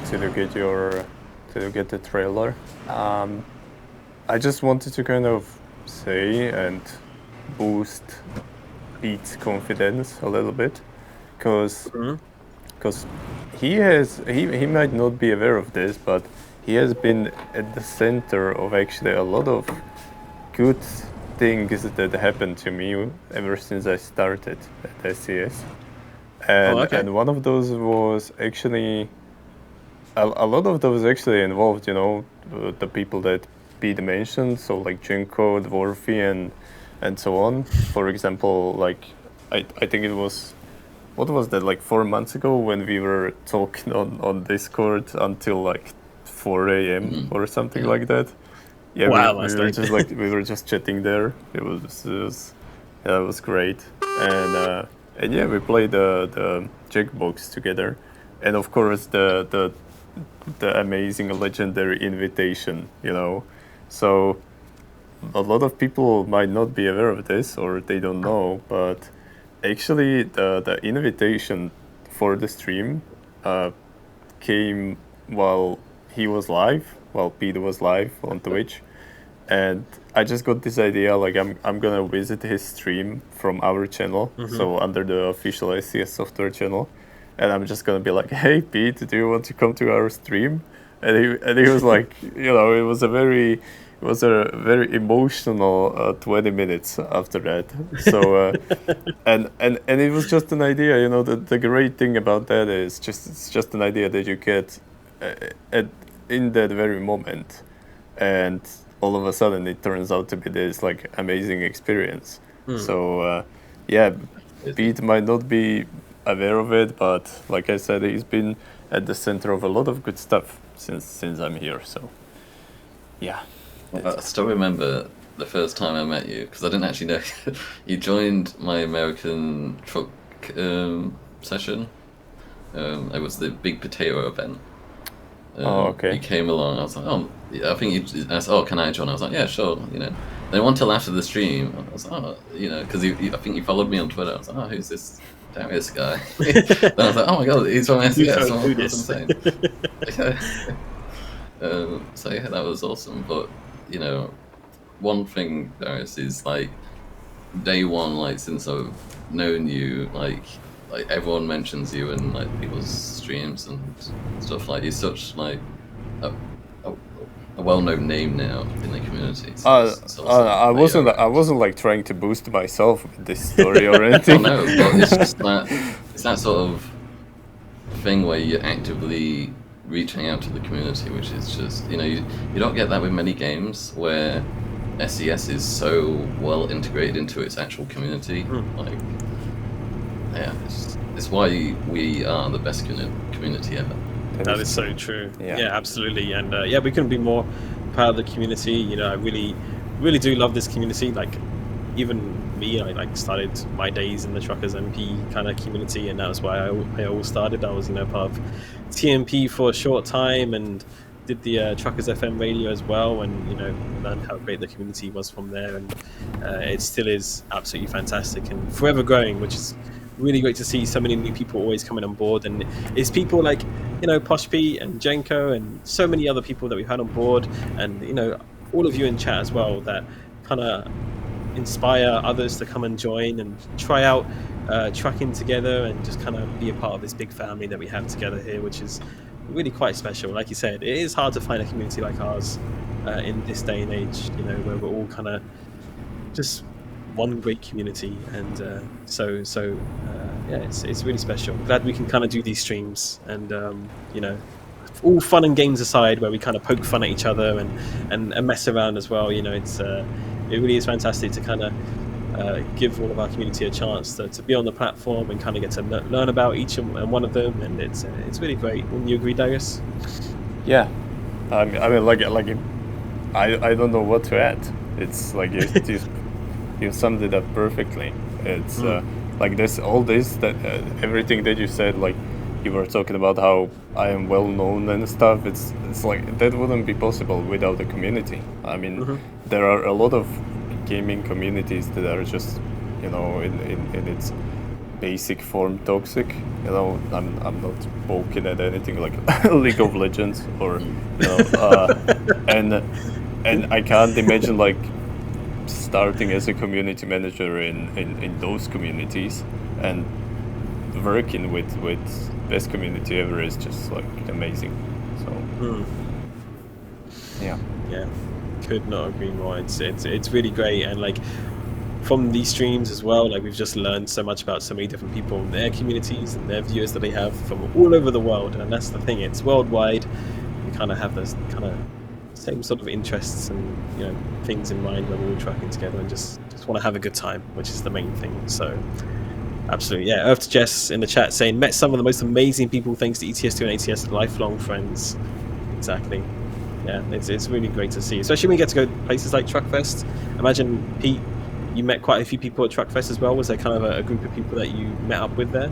to get the trailer. I just wanted to kind of say and boost Pete's confidence a little bit, because he might not be aware of this, but he has been at the center of actually a lot of good things that happened to me ever since I started at SES. And one of those was actually a lot of those actually involved, the people that Pete mentioned, so like Jenko, Dwarfy, and so on. For example, like I think it was, what was that, like 4 months ago when we were talking on Discord until like 4 a.m. or something like that. Yeah, Wow, we that's were like just like we were just chatting there. Yeah, it was great. And yeah, we played the Jackbox together, and of course the amazing legendary invitation. So a lot of people might not be aware of this or they don't know, but actually the invitation for the stream came while he was live, while Peter was live on Twitch, and I just got this idea, like I'm gonna visit his stream from our channel, so under the official SCS software channel, and I'm just gonna be like, hey Pete, do you want to come to our stream? And he was like, it was a very emotional 20 minutes after that. So and it was just an idea. The great thing about that is it's just an idea that you get in that very moment, and all of a sudden it turns out to be this like amazing experience. So yeah, Pete might not be aware of it, but like I said, he's been at the center of a lot of good stuff since I'm here. So yeah. I still remember the first time I met you, because I didn't actually know you joined my American truck session. It was the Big Potato event. Okay. You came along. I was like, oh, yeah, I think you asked, oh, can I join? I was like, yeah, sure. Then until after the stream, I was like, oh, because I think you followed me on Twitter. I was like, oh, who's this Darius guy? Then I was like, oh my god, he's from SES. That's insane. So yeah, that was awesome. But one thing, Darius, is like day one, like since I've known you, like everyone mentions you in like people's streams and stuff. Like you're such like a well-known name now in the community. So I wasn't like trying to boost myself with this story or anything. No, but it's just that sort of thing where you're actively reaching out to the community, which is just you don't get that with many games where SES is so well integrated into its actual community. Like, yeah, it's why we are the best community ever. That is so true. Yeah, absolutely. And yeah, we couldn't be more proud of the community. I really, really do love this community. Like, even me, I like started my days in the Truckers MP kind of community, and that was why I all started. I was part of TMP for a short time and did the Truckers FM radio as well, and learned how great the community was from there. And it still is absolutely fantastic and forever growing, which is really great to see so many new people always coming on board. And it's people like Posh Pete and Jenko and so many other people that we've had on board, and all of you in chat as well, that kind of inspire others to come and join and try out trucking together and just kind of be a part of this big family that we have together here, which is really quite special. Like you said, it is hard to find a community like ours in this day and age, where we're all kind of just one great community. And yeah, it's really special. Glad we can kind of do these streams, and all fun and games aside, where we kind of poke fun at each other and mess around as well. It really is fantastic to kind of give all of our community a chance to be on the platform and kind of get to learn about each and one of them, and it's really great. Wouldn't you agree, Darius? Yeah, I mean, like I don't know what to add. It's like you summed it up perfectly. It's like everything that you said, like you were talking about how I am well known and stuff. It's like that wouldn't be possible without the community. I mean, there are a lot of gaming communities that are just in its basic form toxic. I'm not poking at anything like League of Legends or and I can't imagine like starting as a community manager in those communities, and working with best community ever is just like amazing. So yeah, could not agree more. It's really great. And like from these streams as well, like we've just learned so much about so many different people and their communities and their viewers that they have from all over the world. And that's the thing, it's worldwide. We kind of have this kind of same sort of interests and things in mind when we're all tracking together and just want to have a good time, which is the main thing. So absolutely, yeah. Earth to Jess in the chat saying met some of the most amazing people thanks to ETS2 and ATS, lifelong friends. Exactly. Yeah, it's really great to see, especially when you get to go to places like Truckfest. Imagine, Pete, you met quite a few people at Truckfest as well. Was there kind of a group of people that you met up with there?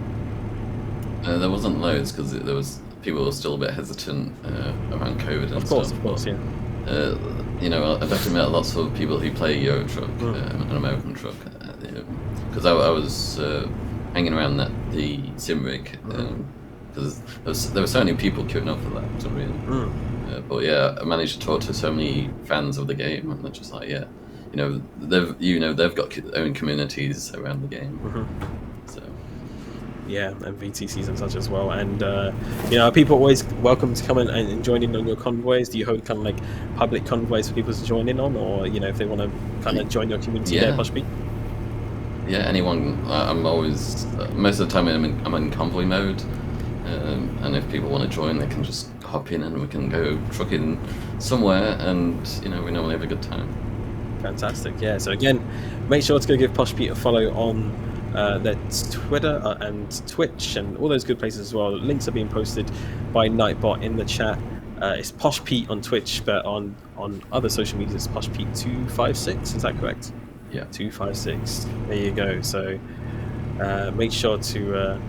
There wasn't loads because there was people were still a bit hesitant around COVID and stuff. Of course, yeah. I've definitely met lots of people who play Euro Truck, an American truck, because I was hanging around the sim rig because there were so many people queuing up for that for some reason. But yeah, I managed to talk to so many fans of the game, and they're just like, yeah, they've got their own communities around the game. So yeah, and VTCs and such as well. And are people always welcome to come in and join in on your convoys? Do you hold kind of like public convoys for people to join in on, or if they want to kind of join your community there, Posh Pete? Yeah, anyone. I'm always most of the time I'm in convoy mode, and if people want to join, they can just hop in and we can go trucking somewhere, and we normally have a good time. Fantastic. Yeah. So again, make sure to go give Posh Pete a follow on their Twitter and Twitch and all those good places as well. Links are being posted by Nightbot in the chat. It's Posh Pete on Twitch, but on other social media it's Posh Pete 256. Is that correct? Yeah, 256. There you go. So make sure to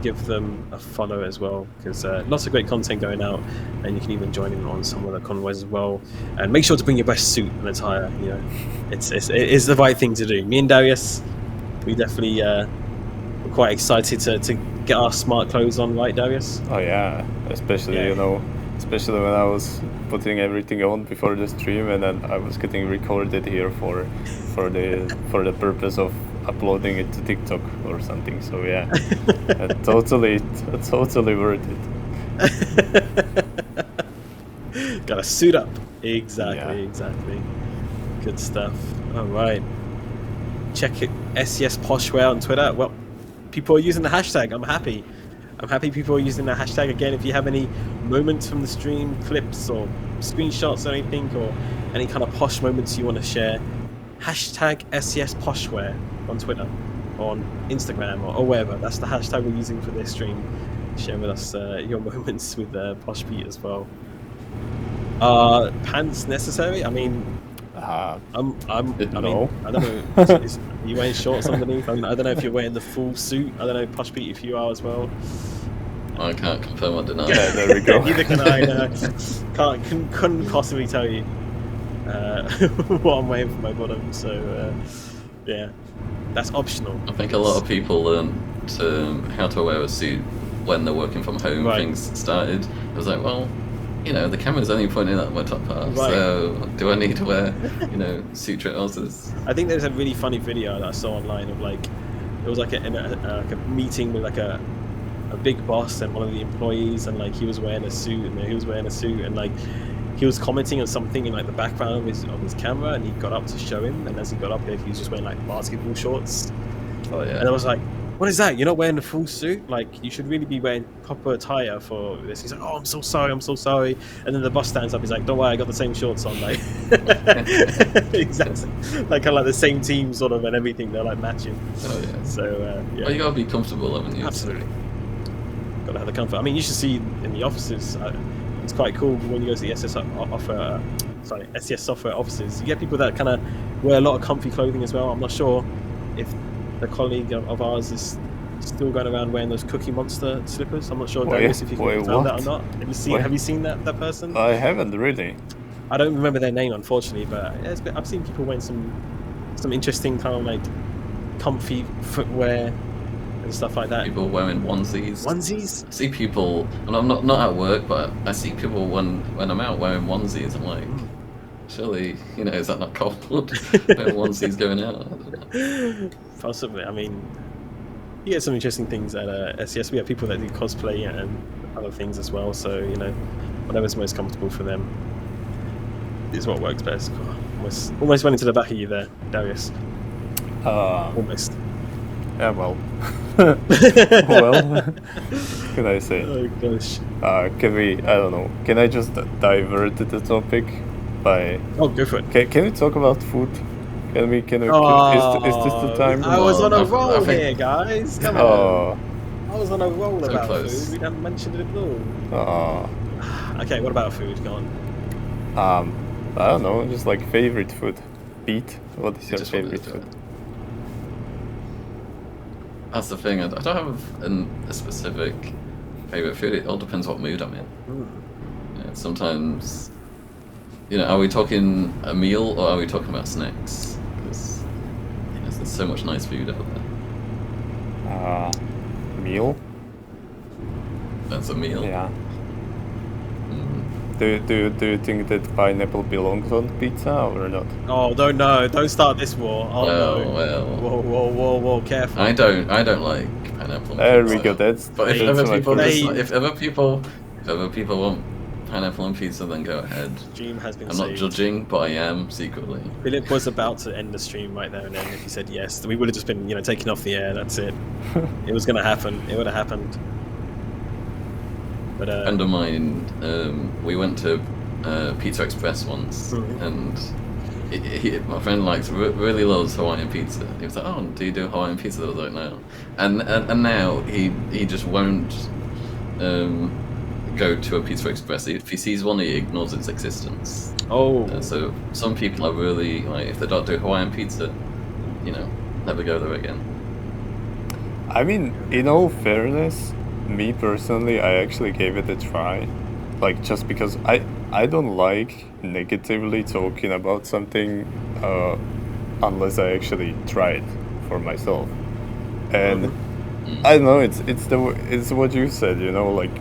give them a follow as well, because lots of great content going out, and you can even join in on some of the convoys as well. And make sure to bring your best suit and attire. It is the right thing to do. Me and Darius, we definitely were quite excited to get our smart clothes on, right, Darius? Oh yeah, especially especially when I was putting everything on before the stream, and then I was getting recorded here for the purpose of uploading it to TikTok or something. So yeah, totally worth it. Gotta suit up. Exactly. Good stuff. All right. Check it, SES Poshware on Twitter. Well, people are using the hashtag. I'm happy people are using the hashtag. Again, if you have any moments from the stream, clips or screenshots or anything, or any kind of posh moments you want to share, hashtag SES Poshware on Twitter, on Instagram, or wherever. That's the hashtag we're using for this stream. Share with us your moments with Posh Pete as well. Pants necessary? I mean, I don't know. Are you wearing shorts underneath? I don't know if you're wearing the full suit. I don't know, Posh Pete, if you are as well. I can't confirm or deny. Yeah, there we go. Neither can I. Couldn't possibly tell you what I'm wearing for my bottom. So yeah, that's optional. I think a lot of people learn how to wear a suit when they're working from home. Right. Things started. It was like, well, the camera's only pointing at my top part, right. So do I need to wear, suit trousers? I think there's a really funny video that I saw online of it was like a meeting with like a big boss and one of the employees, and he was wearing a suit, and he was wearing a suit, and he was commenting on something in the background of his camera, and he got up to show him, and as he got up here, he was just wearing basketball shorts. Oh yeah. And I was like, what is that? You're not wearing the full suit? You should really be wearing proper attire for this. He's like, oh, I'm so sorry. And then the boss stands up. He's like, don't worry, I got the same shorts on. Exactly. Kind of the same team sort of and everything. They're matching. Oh yeah. So yeah. Well, you gotta be comfortable, haven't you? Absolutely. Gotta have the comfort. I mean, you should see in the offices. It's quite cool when you go to the SES software offices. You get people that kind of wear a lot of comfy clothing as well. I'm not sure if the colleague of ours is still going around wearing those Cookie Monster slippers. I'm not sure, Darius, if you found that or not. Have you seen that person? I haven't really. I don't remember their name, unfortunately, but I've seen people wearing some interesting kind of comfy footwear and stuff like that. People wearing onesies. Onesies? I see people, and I'm not at work, but I see people when I'm out wearing onesies. I'm like, surely, is that not cold? Wearing onesies going out? I don't know. Possibly. I mean, you get some interesting things at SES. We have people that do cosplay and other things as well. So whatever's most comfortable for them is what works best. Almost went into the back of you there, Darius. Almost. Yeah, well. What can I say? Oh gosh. Can we? I don't know. Can I just divert the topic? by. Oh, go for it. Can we talk about food? Can we? Is this the time? I was on a I roll think- here, guys. Come on. Oh, I was on a roll So about close. food. We haven't mentioned it at all. oh. Okay, what about food? Go on. I don't know. Just like favorite food. Pete, what is your Just wanted favorite to- food? That's the thing. I don't have a specific favorite food. It all depends what mood I'm in. Yeah, sometimes, are we talking a meal or are we talking about snacks? Because there's so much nice food out there. Meal? That's a meal. Yeah. Mm. Do you think that pineapple belongs on pizza or not? Oh, don't start this war. Oh no. Well. Whoa, careful. I don't like pineapple. on There pizza. we go. That's But if that's other my people, first- if other people want pineapple on pizza, then go ahead. Stream has been I'm not saved. judging, but I am secretly. Philip was about to end the stream right there and then. If he said yes, we would have just been, taken off the air. That's it. It was gonna happen. It would have happened. But A friend of mine, we went to Pizza Express once, Mhm. and my friend really loves Hawaiian pizza. He was like, "Oh, do you do Hawaiian pizza?" I was like, "No," and now he just won't go to a Pizza Express. If he sees one, he ignores its existence. oh, So some people are really like, if they don't do Hawaiian pizza, never go there again. I mean, in all fairness, me personally, I actually gave it a try. Like, just because I don't like negatively talking about something unless I actually try it for myself. And I don't know, it's what you said, like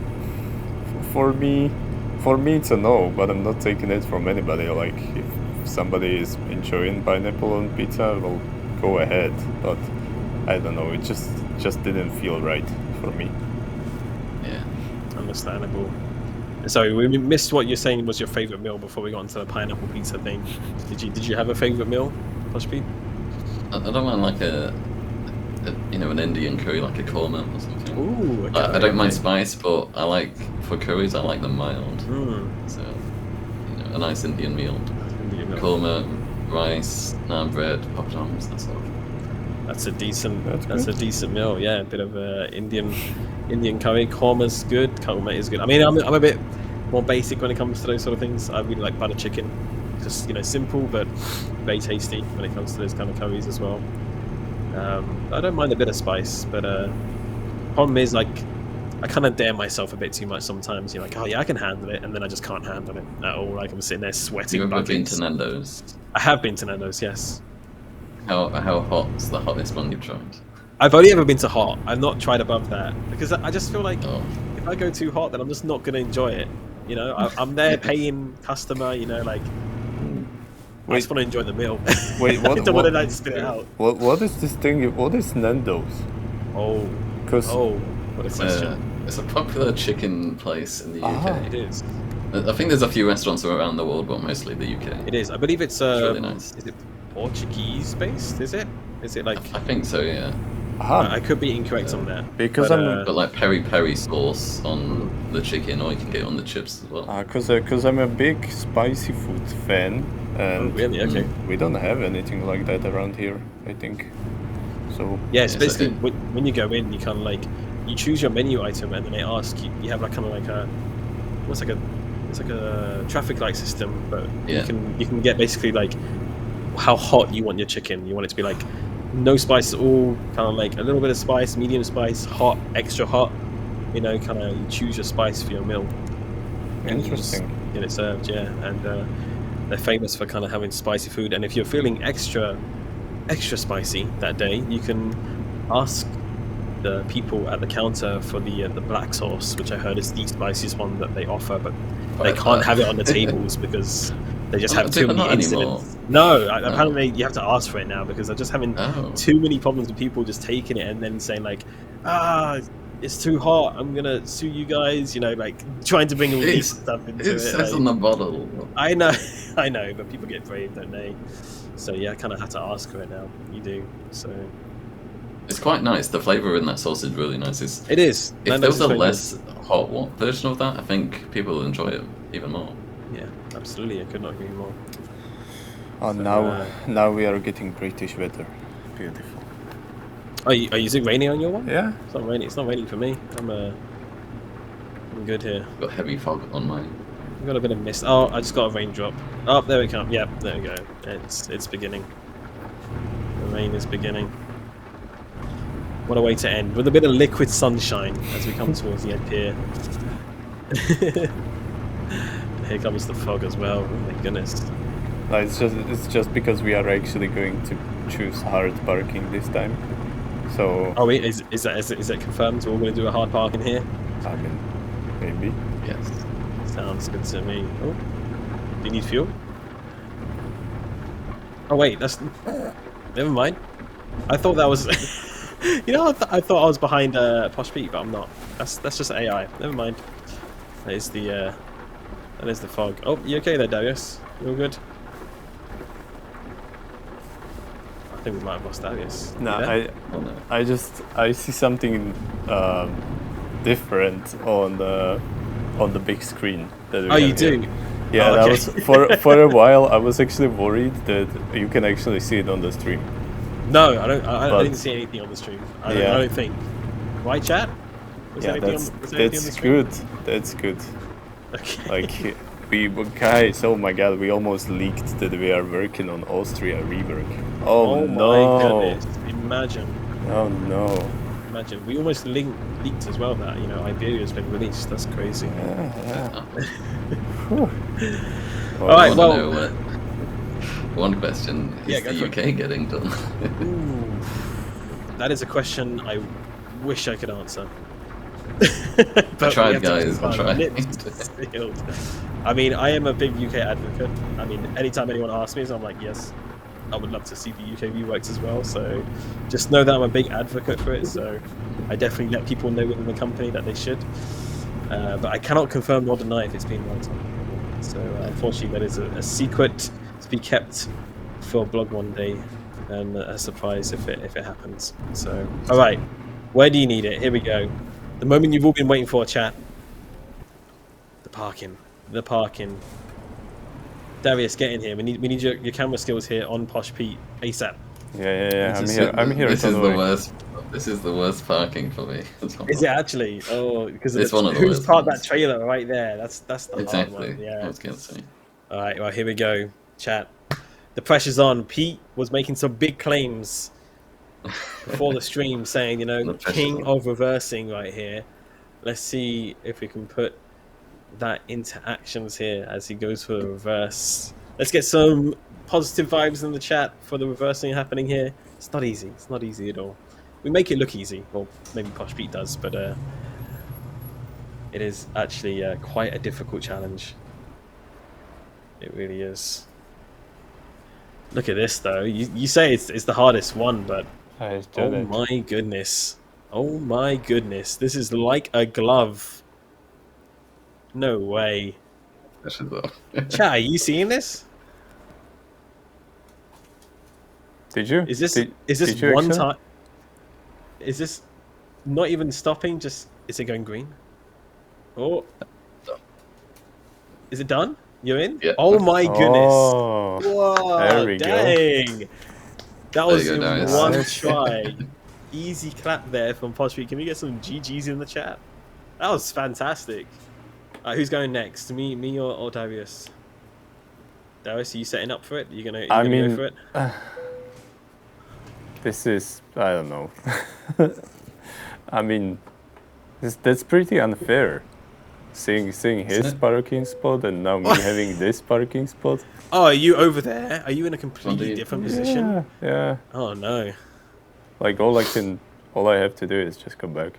for me it's a no, but I'm not taking it from anybody. Like, if somebody is enjoying pineapple on pizza, well, go ahead. But I don't know, it just didn't feel right for me. Yeah. understandable. Sorry, we missed what you're saying was your favorite meal before we got into the pineapple pizza thing. Did you have a favorite meal, Posh Pete? I don't mind like an Indian curry, like a korma or something. Ooh, okay, I don't mind okay. spice, but for curries, I like them mild. So, a nice Indian meal. Indian meal. Korma, rice, naan bread, poppadoms, that sort of. That's a decent. That's That's a good. decent meal. Yeah, a bit of Indian curry. Korma's good. Korma is good. I mean, I'm a bit more basic when it comes to those sort of things. I really like butter chicken. Just simple but very tasty when it comes to those kind of curries as well. I don't mind a bit of spice, but problem is I kind of dare myself a bit too much sometimes. You're like, oh yeah, I can handle it, and then I just can't handle it at all. Like, I'm sitting there sweating. You ever been to buckets. Nando's? I have been to Nando's, yes. How hot's the hottest one you've tried? I've only ever been to hot. I've not tried above that because I just feel like Oh, if I go too hot, then I'm just not going to enjoy it. I'm there paying customer. I Wait. just want to enjoy the meal. Wait, I what? don't want to spit it out. What is this thing? What is Nando's? Oh, Because what a question. it's a popular chicken place in the UK. Ah. It is. I think there's a few restaurants around the world, but mostly the UK. It is. I believe it's. really nice. Is it Portuguese based? Is it? Is it like? I think so, yeah. I could be incorrect on that. Because but, I'm- But like peri sauce on the chicken, or you can get it on the chips as well. because I'm a big spicy food fan, and Oh, really? Okay. we don't have anything like that around here, I think. So Yeah, it's Yeah, so basically it- when you go in, you kind of like you choose your menu item, and then they ask you. You have like kind of like a it's like a traffic light system, but Yeah. you can get basically like how hot you want your chicken. You want it to be like no spice at all, kind of like a little bit of spice, medium spice, hot, extra hot. Kind of you choose your spice for your meal. And you just Interesting. get it served, yeah, and they're famous for kind of having spicy food. And if you're feeling extra spicy that day, you can ask the people at the counter for the black sauce, which I heard is the spiciest one that they offer, but they can't have it on the tables because they just have too Not many anymore. incidents. No, apparently you have to ask for it now because they're just having Oh. too many problems with people just taking it and then saying like, it's too hot, I'm gonna sue you guys, like trying to bring all these stuff into It it. says like- on the bottle. I know, but people get brave, don't they? So yeah, I kind of have to ask for it now. You do, so It's quite nice. The flavour in that sauce is really nice. it is. If Nando's there was is a very less hot version of that, I think people will enjoy it even more. Yeah, absolutely. I could not agree more. Oh, now we are getting British weather. Beautiful. Are you using rainy on your one? Yeah. It's not raining. It's not raining for me. I'm good here. Got heavy fog on mine. I've got a bit of mist. Oh, I just got a raindrop. Oh, there we come. Yep, there we go. It's beginning. The rain is beginning. What a way to end with a bit of liquid sunshine as we come towards the end here. And here comes the fog as well. Oh my goodness. No, it's just because we are actually going to choose hard parking this time. So. Oh wait, is that confirmed? We're all going to do a hard park in here. I mean, maybe. Yes. Sounds good to me. Oh, do you need fuel? Oh wait, that's. Never mind. I thought that was. You know, I thought I was behind Posh Pete, but I'm not. That's just AI. Never mind. That is the fog. Oh, you okay there, Darius? You all good? I think we might have lost Darius. No, Oh, no. I see something different on the big screen. That we Oh, you have here. do? Yeah, Oh, that okay. was for a while. I was actually worried that you can actually see it on the stream. No, I don't. I But- didn't see anything on the stream. I Yeah. don't think. Right, chat? Was Yeah, there anything that's on the stream? good. That's good. Okay. Like guys, oh my god, we almost leaked that we are working on Austria rework. Oh, my no! goodness! Imagine. Oh no! Imagine. We almost leaked as well that, you know, Iberia's been released. That's crazy. Yeah. Oh. All right, I well. wanna know one question is Yeah, go the for UK getting done? Ooh, that is a question I wish I could answer. I tried, we have to guys. keep I our tried. lips sealed. I mean, I am a big UK advocate. I mean, anytime anyone asks me, so I'm like, yes, I would love to see the UK reworked as well. So just know that I'm a big advocate for it. So I definitely let people know within the company that they should. But I cannot confirm nor deny if it's been worked on. So unfortunately, that is a secret to be kept for blog one day, and a surprise if it happens. So, all right, where do you need it? Here we go. The moment you've all been waiting for, chat. The parking. The parking. Darius, get in here. We need your camera skills here on Posh Pete ASAP. Yeah. I'm here. This is don't the worry. worst. This is the worst parking for me. Is it actually? Oh, because It's one of the who's worst parked ones. that trailer right there? That's the hard Exactly. one. Yeah. I was gonna say. All right, well, here we go, chat. The pressure's on. Pete was making some big claims before the stream, saying, you know, The pressure's king on. of reversing right here. Let's see if we can put that into actions here as he goes for the reverse. Let's get some positive vibes in the chat for the reversing happening here. It's not easy. It's not easy at all. We make it look easy. Well, maybe Posh Pete does, but it is actually quite a difficult challenge. It really is. Look at this, though. You say it's the hardest one, but I just oh did it. my goodness. Oh my goodness. This is like a glove. No way. That should go. Chat, are you seeing this? Did you? Is this Did you one actually? time? Is this not even stopping? Just is it going green? Oh, is it done? You're in? Yeah. Oh my goodness! Oh, Whoa! there we go. Dang! That was you in go, nice. one Nice. try. Easy clap there from Posh Pete. Can we get some GGs in the chat? That was fantastic. Who's going next? Me or Darius? Darius, are you setting up for it? Are you gonna I go mean, for it? this is, I don't know. I mean, that's pretty unfair. Seeing his it? parking spot and now me having this parking spot. Oh, are you over there? Are you in a completely Indeed. different position? Yeah. Oh no. Like all I have to do is just come back.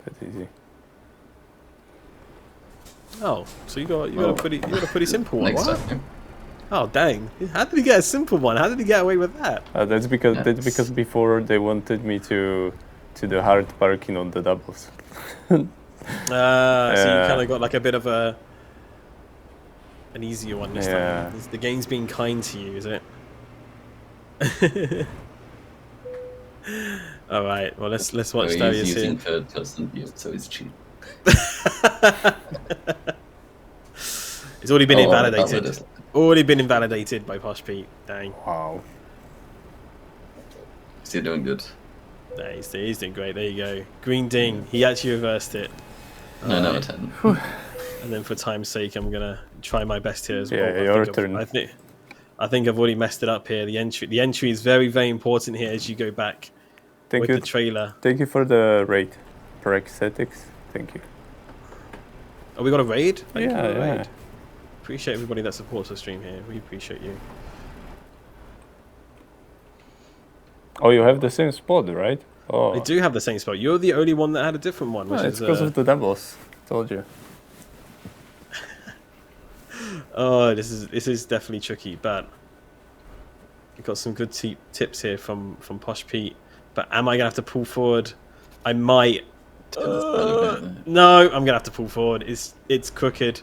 That's easy. Oh, so you got a pretty simple one. Next What? time. Oh dang! How did he get a simple one? How did he get away with that? That's because before they wanted me to do hard parking on the doubles. So you kind of got like a bit of an easier one this Yeah. time. The game's being kind to you, is it? All right. Well, let's watch He's Darius here. using third person view, so it's cheap. It's already been Oh, invalidated. that's Already been invalidated by Posh Pete. Dang. Wow. Still doing good. Nah, he's doing great. There you go. Green ding. He actually reversed it. 9 out of 10. And then for time's sake, I'm gonna try my best here as well. Yeah, your turn. I think I've already messed it up here. The entry is very, very important here as you go back with the trailer. Thank you for the raid. Prosthetics. Thank you. Oh, we got a raid? Thank you for the Yeah. raid. Appreciate everybody that supports the stream here. We appreciate you. Oh, you have the same spot, right? Oh, I do have the same spot. You're the only one that had a different one, which it's is because of the devils. Told you. oh, this is definitely tricky, but we've got some good tips here from Posh Pete. But am I gonna have to pull forward? I might. No, I'm gonna have to pull forward. It's crooked.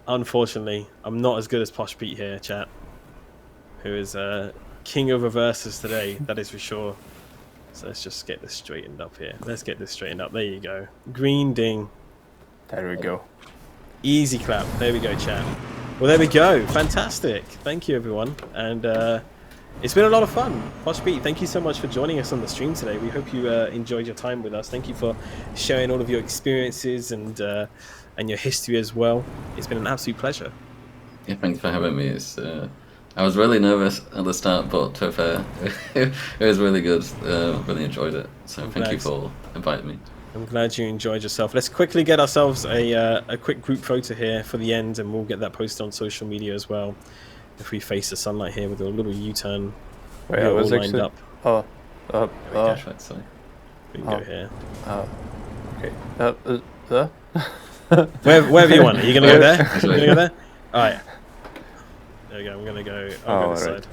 Unfortunately, I'm not as good as Posh Pete here, chat. Who is king of reverses today? That is for sure. So let's just get this straightened up here. Let's get this straightened up. There you go. Green ding. There we go. Easy clap. There we go, chat. Well, there we go. Fantastic. Thank you, everyone. And it's been a lot of fun. Posh Pete, thank you so much for joining us on the stream today. We hope you enjoyed your time with us. Thank you for sharing all of your experiences and your history as well. It's been an absolute pleasure. Yeah, thanks for having me. I was really nervous at the start, but to be fair, it was really good. Really enjoyed it. So thank you for inviting me. I'm glad you enjoyed yourself. Let's quickly get ourselves a quick group photo here for the end, and we'll get that posted on social media as well. If we face the sunlight here with a little U-turn, Wait, I was lined actually. up. Sorry. We can go here. Okay. Wherever you want. Are you gonna go there? Actually. You gonna go there? All right. There we go. I'm gonna go. I'll go this right. side.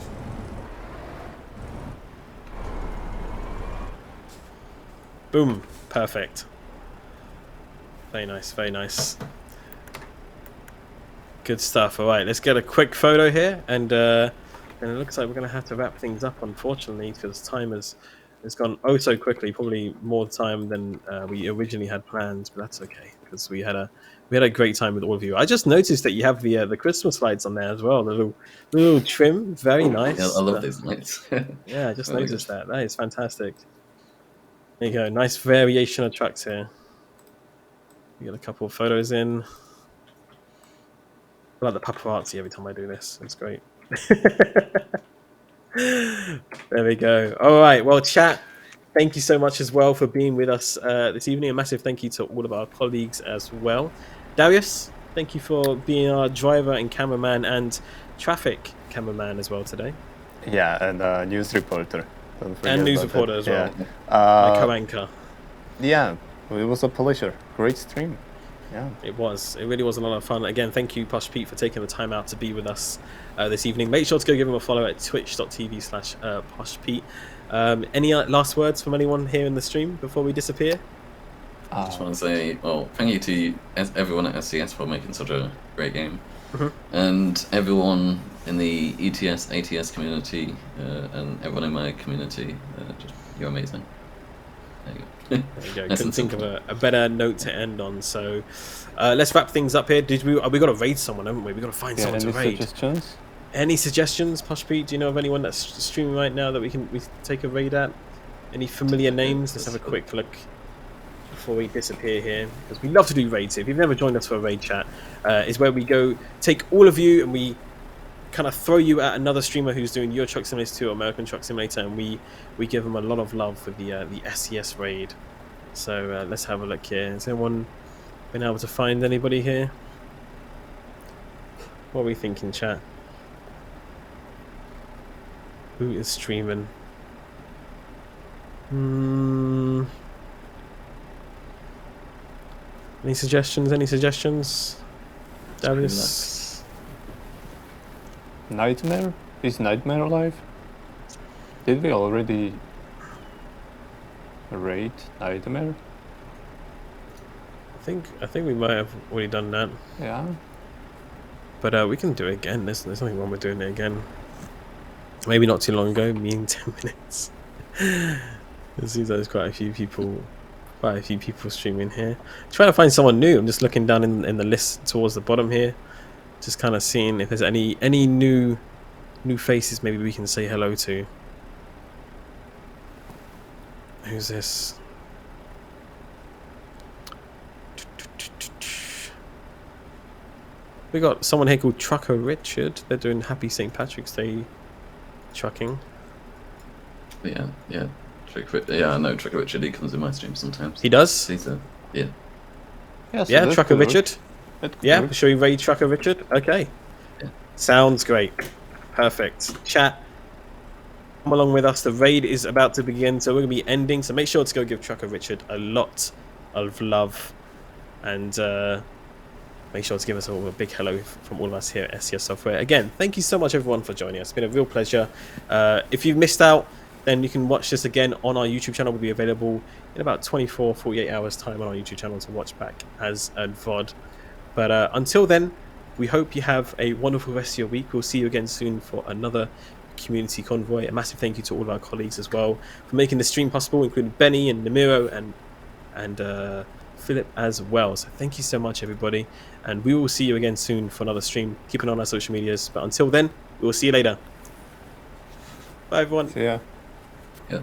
Boom. Perfect. Very nice. Very nice. Good stuff. All right. Let's get a quick photo here, and it looks like we're gonna have to wrap things up, unfortunately, because time has gone oh so quickly. Probably more time than we originally had planned, but that's okay because we had a great time with all of you. I just noticed that you have the Christmas lights on there as well. The little trim, very nice. Yeah, I love these lights. Yeah, I just Really noticed good. that. That is fantastic. There you go. Nice variation of trucks here. We got a couple of photos in. I like the paparazzi every time I do this. It's great. There we go. All right. Well, chat, thank you so much as well for being with us this evening. A massive thank you to all of our colleagues as well. Darius, thank you for being our driver and cameraman and traffic cameraman as well today. Yeah, and news reporter. Don't forget And news about reporter that. as well. Yeah. My co-anchor. Yeah, it was a pleasure. Great stream. Yeah. It was. It really was a lot of fun. Again, thank you, Posh Pete, for taking the time out to be with us this evening. Make sure to go give him a follow at twitch.tv/PoshPete. Any last words from anyone here in the stream before we disappear? I just want to say, well, thank you to everyone at SCS for making such a great game. And everyone in the ETS, ATS community, and everyone in my community. You're amazing. There you go. There you go. Couldn't think of a better note to end on. So let's wrap things up here. We got to raid someone, haven't we? We got to find someone to raid. Suggestions? Any suggestions, Posh Pete? Do you know of anyone that's streaming right now that we take a raid at? Any familiar names? Let's have a quick look before we disappear here, because we love to do raids. If you've never joined us for a raid chat, is where we go take all of you and we kind of throw you at another streamer who's doing Euro Truck Simulator 2 or American Truck Simulator, and we give them a lot of love with the SCS raid. So let's have a look here. Has anyone been able to find anybody here? What are we thinking, chat? Who is streaming? Any suggestions? Any suggestions? Darius? Nightmare? Is Nightmare alive? Did we already raid Nightmare? I think we might have already done that. Yeah. But we can do it again. There's nothing wrong with doing it again. Maybe not too long ago, me in 10 minutes. It seems like there's quite a few people streaming here. Trying to find someone new. I'm just looking down in the list towards the bottom here. Just kind of seeing if there's any new faces maybe we can say hello to. Who's this? We got someone here called Trucker Richard. They're doing Happy St. Patrick's Day trucking. Yeah, yeah. I know Trucker Richard. He comes in my stream sometimes. He does? He's a, yeah. Yeah, so Yeah, that Trucker could work. Richard. That could Yeah, work. shall we raid Trucker Richard? Okay. Yeah. Sounds great. Perfect. Chat, come along with us. The raid is about to begin, so we're going to be ending. So make sure to go give Trucker Richard a lot of love. And make sure to give us all a big hello from all of us here at SCS Software. Again, thank you so much, everyone, for joining us. It's been a real pleasure. If you've missed out, then you can watch this again on our YouTube channel. Will be available in about 24, 48 hours time on our YouTube channel to watch back as a VOD. But until then, we hope you have a wonderful rest of your week. We'll see you again soon for another community convoy. A massive thank you to all of our colleagues as well for making the stream possible, including Benny and Namiro and Philip as well. So thank you so much, everybody. And we will see you again soon for another stream. Keep an eye on our social medias. But until then, we will see you later. Bye, everyone. So yeah. Yeah.